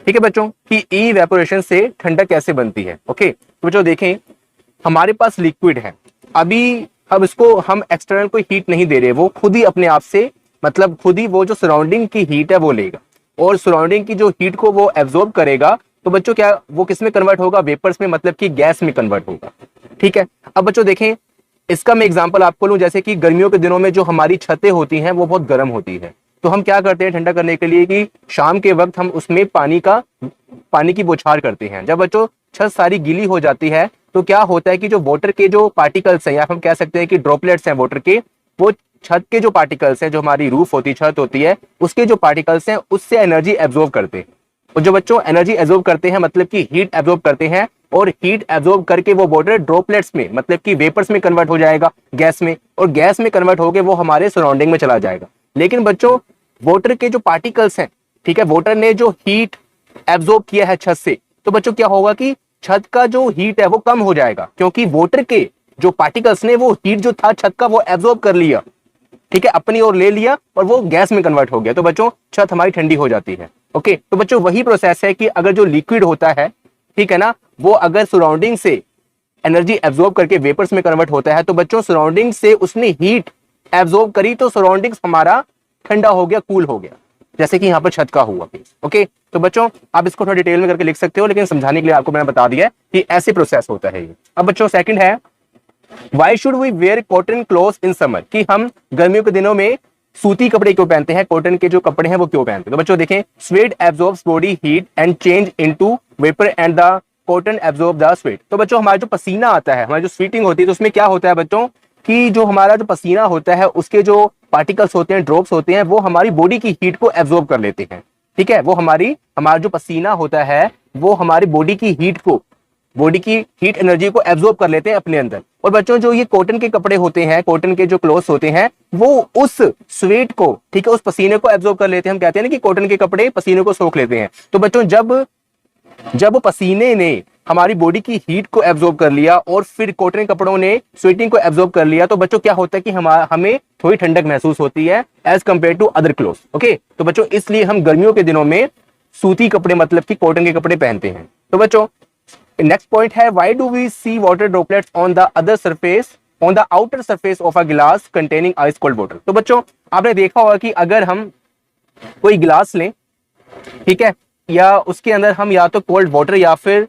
ठीक है बच्चों, कि इवेपोरेशन से ठंडक कैसे बनती है। ओके, तो बच्चों देखें, हमारे पास लिक्विड है अभी, अब इसको हम एक्सटर्नल कोई हीट नहीं दे रहे, वो खुद ही अपने आप से, मतलब खुद ही वो जो सराउंडिंग की हीट है वो लेगा, और सराउंडिंग की जो हीट को वो एब्जॉर्ब करेगा। तो बच्चों क्या वो किस में कन्वर्ट होगा, वेपर्स में, मतलब कि गैस में कन्वर्ट होगा। ठीक है, अब बच्चों देखें, इसका मैं एग्जांपल आपको लूं, जैसे कि गर्मियों के दिनों में जो हमारी छतें होती हैं वो बहुत गर्म होती है, तो हम क्या करते हैं ठंडा करने के लिए कि शाम के वक्त हम उसमें पानी की बौछार करते हैं। जब बच्चों छत सारी गीली हो जाती है तो क्या होता है कि जो वाटर के जो पार्टिकल्स हैं, या हम कह सकते हैं कि ड्रॉपलेट्स हैं वाटर के, वो छत के जो पार्टिकल्स हैं, जो हमारी रूफ होती है, छत होती है, उसके जो पार्टिकल्स हैं उससे एनर्जी एब्जॉर्ब करते हैं। और जो बच्चों एनर्जी एब्जॉर्ब करते हैं, मतलब कि हीट एब्जॉर्ब करते हैं, और हीट एब्जॉर्ब करके वो वाटर ड्रॉपलेट्स में, मतलब कि वेपर्स में कन्वर्ट हो जाएगा, गैस में, और गैस में कन्वर्ट होकर वो हमारे सराउंडिंग में चला जाएगा। लेकिन बच्चों वाटर के जो पार्टिकल्स हैं, ठीक है, वाटर ने जो हीट एब्जॉर्ब किया है छत से, तो बच्चों क्या होगा कि छत का जो हीट है वो कम हो जाएगा, क्योंकि वाटर के जो पार्टिकल्स ने वो हीट जो था छत का वो एब्जॉर्ब कर लिया, ठीक है, अपनी ओर ले लिया, और वो गैस में कन्वर्ट हो गया। तो बच्चों छत हमारी ठंडी हो जाती है। ओके, तो बच्चों वही प्रोसेस है कि अगर जो लिक्विड होता है, ठीक है ना, वो अगर सराउंडिंग से एनर्जी एब्जॉर्ब करके वेपर्स में कन्वर्ट होता है, तो बच्चों सराउंडिंग से उसने हीट एब्जॉर्ब करी, तो सराउंडिंग्स हमारा ठंडा हो गया, कूल हो गया, जैसे कि यहाँ पर छत का हुआ केस। ओके, तो बच्चों आप इसको थोड़ा डिटेल में करके लिख सकते हो, लेकिन समझाने के लिए आपको मैंने बता दिया कि ऐसे प्रोसेस होता है ये। अब बच्चों सेकंड है, why should we wear cotton cloth in summer, कि हम गर्मियों के दिनों में सूती कपड़े क्यों पहनते हैं, कॉटन के जो कपड़े हैं वो क्यों पहनते हैं। तो बच्चों देखें, sweat absorbs body heat and change into vapour and the cotton absorb the sweat. तो बच्चों हमारा जो पसीना आता है, हमारी जो स्वेटिंग होती है, तो उसमें क्या होता है बच्चों कि जो हमारा जो पसीना होता है उसके जो पार्टिकल्स होते हैं, ड्रॉप्स होते हैं, वो हमारी बॉडी की हीट को एब्जॉर्ब कर लेते हैं। ठीक है, वो हमारा जो पसीना होता है वो हमारी बॉडी की हीट एनर्जी को एब्जॉर्ब कर लेते हैं अपने अंदर। और बच्चों जो ये कॉटन के कपड़े होते हैं, कॉटन के जो क्लोथ्स होते हैं, वो उस स्वेट को, ठीक है, उस पसीने को एब्जॉर्ब कर लेते हैं। हम कहते हैं ना कि कॉटन के कपड़े पसीने को सोख लेते हैं। तो बच्चों जब पसीने ने हमारी बॉडी की हीट को एब्जॉर्ब कर लिया, और फिर कॉटन कपड़ों ने स्वेटिंग को एब्जॉर्ब कर लिया, तो बच्चों क्या होता है कि हमें थोड़ी ठंडक महसूस होती है as compare to other clothes. Okay, तो बच्चों इसलिए हम गर्मियों के दिनों में सूती कपड़े, मतलब कि कॉटन के कपड़े पहनते हैं। तो बच्चों नेक्स्ट पॉइंट है, why do we see water droplets on the outer surface of a glass containing ice cold water. तो बच्चों आपने देखा होगा कि अगर हम कोई गिलास लें, ठीक है, या उसके अंदर हम या तो कोल्ड वाटर या फिर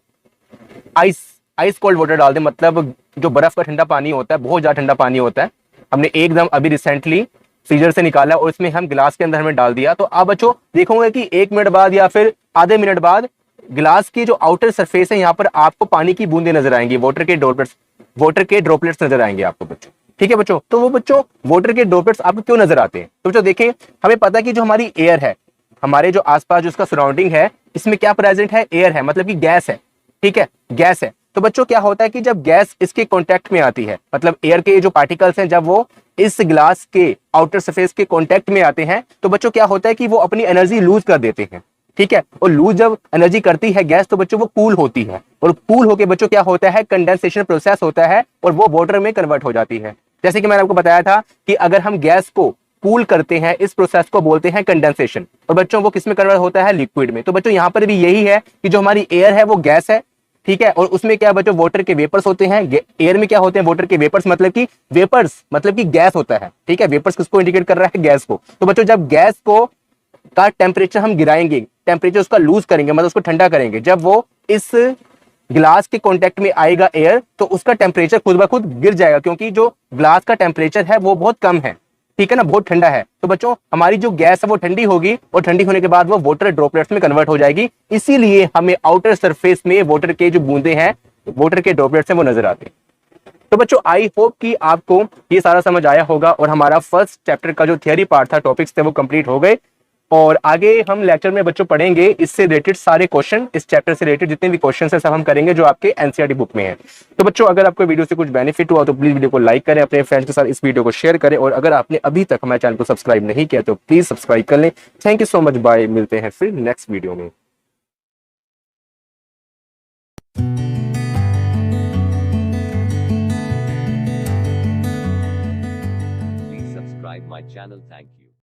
आइस कोल्ड वाटर डाल दें, मतलब जो बर्फ का ठंडा पानी होता है, बहुत ज्यादा ठंडा पानी होता है, हमने एकदम अभी रिसेंटली फ्रीजर से निकाला और इसमें हम गिलास के अंदर हमें डाल दिया, तो आप बच्चों देखोगे कि 1 मिनट बाद या फिर आधे मिनट बाद गिलास की जो आउटर सरफेस है यहाँ पर आपको पानी की बूंदे नजर आएंगी, वाटर के ड्रॉपलेट्स नजर आएंगे आपको बच्चों। ठीक है बच्चों, तो वो बच्चों वाटर के ड्रॉपलेट्स आपको क्यों नजर आते हैं। तो बच्चों देखें, हमें पता है कि जो हमारी एयर है, हमारे जो आसपास जो उसका सराउंडिंग है, इसमें क्या प्रेजेंट है, एयर है, मतलब कि गैस है। ठीक है, गैस है। तो बच्चों क्या होता है कि जब गैस इसके कांटेक्ट में आती है, मतलब एयर के जो पार्टिकल्स हैं, जब वो इस ग्लास के आउटर सरफेस के कांटेक्ट में आते हैं, तो बच्चों क्या होता है कि वो अपनी एनर्जी लूज कर देते हैं। ठीक है, और लूज जब एनर्जी करती है गैस, तो बच्चों वो कूल होती है, और कूल होके बच्चों क्या होता है, कंडेंसेशन प्रोसेस होता है, और वो वाटर में कन्वर्ट हो जाती है। जैसे कि मैंने आपको बताया था कि अगर हम गैस को कूल करते हैं, इस प्रोसेस को बोलते हैं कंडेंसेशन, और बच्चों वो किसमें कन्वर्ट होता है, लिक्विड में। तो बच्चों यहाँ पर भी यही है कि जो हमारी एयर है वो गैस है, ठीक है, और उसमें क्या बच्चों वाटर के वेपर्स होते हैं। एयर में क्या होते हैं, वाटर के वेपर्स, मतलब कि गैस होता है। ठीक है, वेपर्स किसको इंडिकेट कर रहा है, गैस को। तो बच्चों जब गैस को का टेम्परेचर हम गिराएंगे, टेम्परेचर उसका लूज करेंगे, मतलब उसको ठंडा करेंगे, जब वो इस ग्लास के कांटेक्ट में आएगा एयर, तो उसका टेम्परेचर खुद ब खुद गिर जाएगा, क्योंकि जो ग्लास का टेम्परेचर है वो बहुत कम है, ठीक है ना, बहुत ठंडा है। तो बच्चों हमारी जो गैस है वो ठंडी होगी, और ठंडी होने के बाद वो वाटर ड्रॉपलेट्स में कन्वर्ट हो जाएगी। इसीलिए हमें आउटर सरफेस में वाटर के जो बूंदे हैं, वाटर के ड्रॉपलेट्स हैं, वो नजर आते हैं। तो बच्चों आई होप कि आपको ये सारा समझ आया होगा, और हमारा फर्स्ट चैप्टर का जो थियरी पार्ट था, टॉपिक्स थे, वो कंप्लीट हो गए। और आगे हम लेक्चर में बच्चों पढ़ेंगे इससे रिलेटेड सारे क्वेश्चन, इस चैप्टर से रिलेटेड जितने भी क्वेश्चन है सब हम करेंगे जो आपके एनसीईआरटी बुक में है। तो बच्चों अगर आपको वीडियो से कुछ बेनिफिट हुआ तो प्लीज वीडियो को लाइक करें, अपने फ्रेंड्स के साथ इस वीडियो को शेयर करें, और अगर आपने अभी तक हमारे चैनल को सब्सक्राइब नहीं किया तो प्लीज सब्सक्राइब कर लें। Thank you so much, bye, मिलते हैं फिर नेक्स्ट वीडियो में। Please subscribe my channel. Thank you.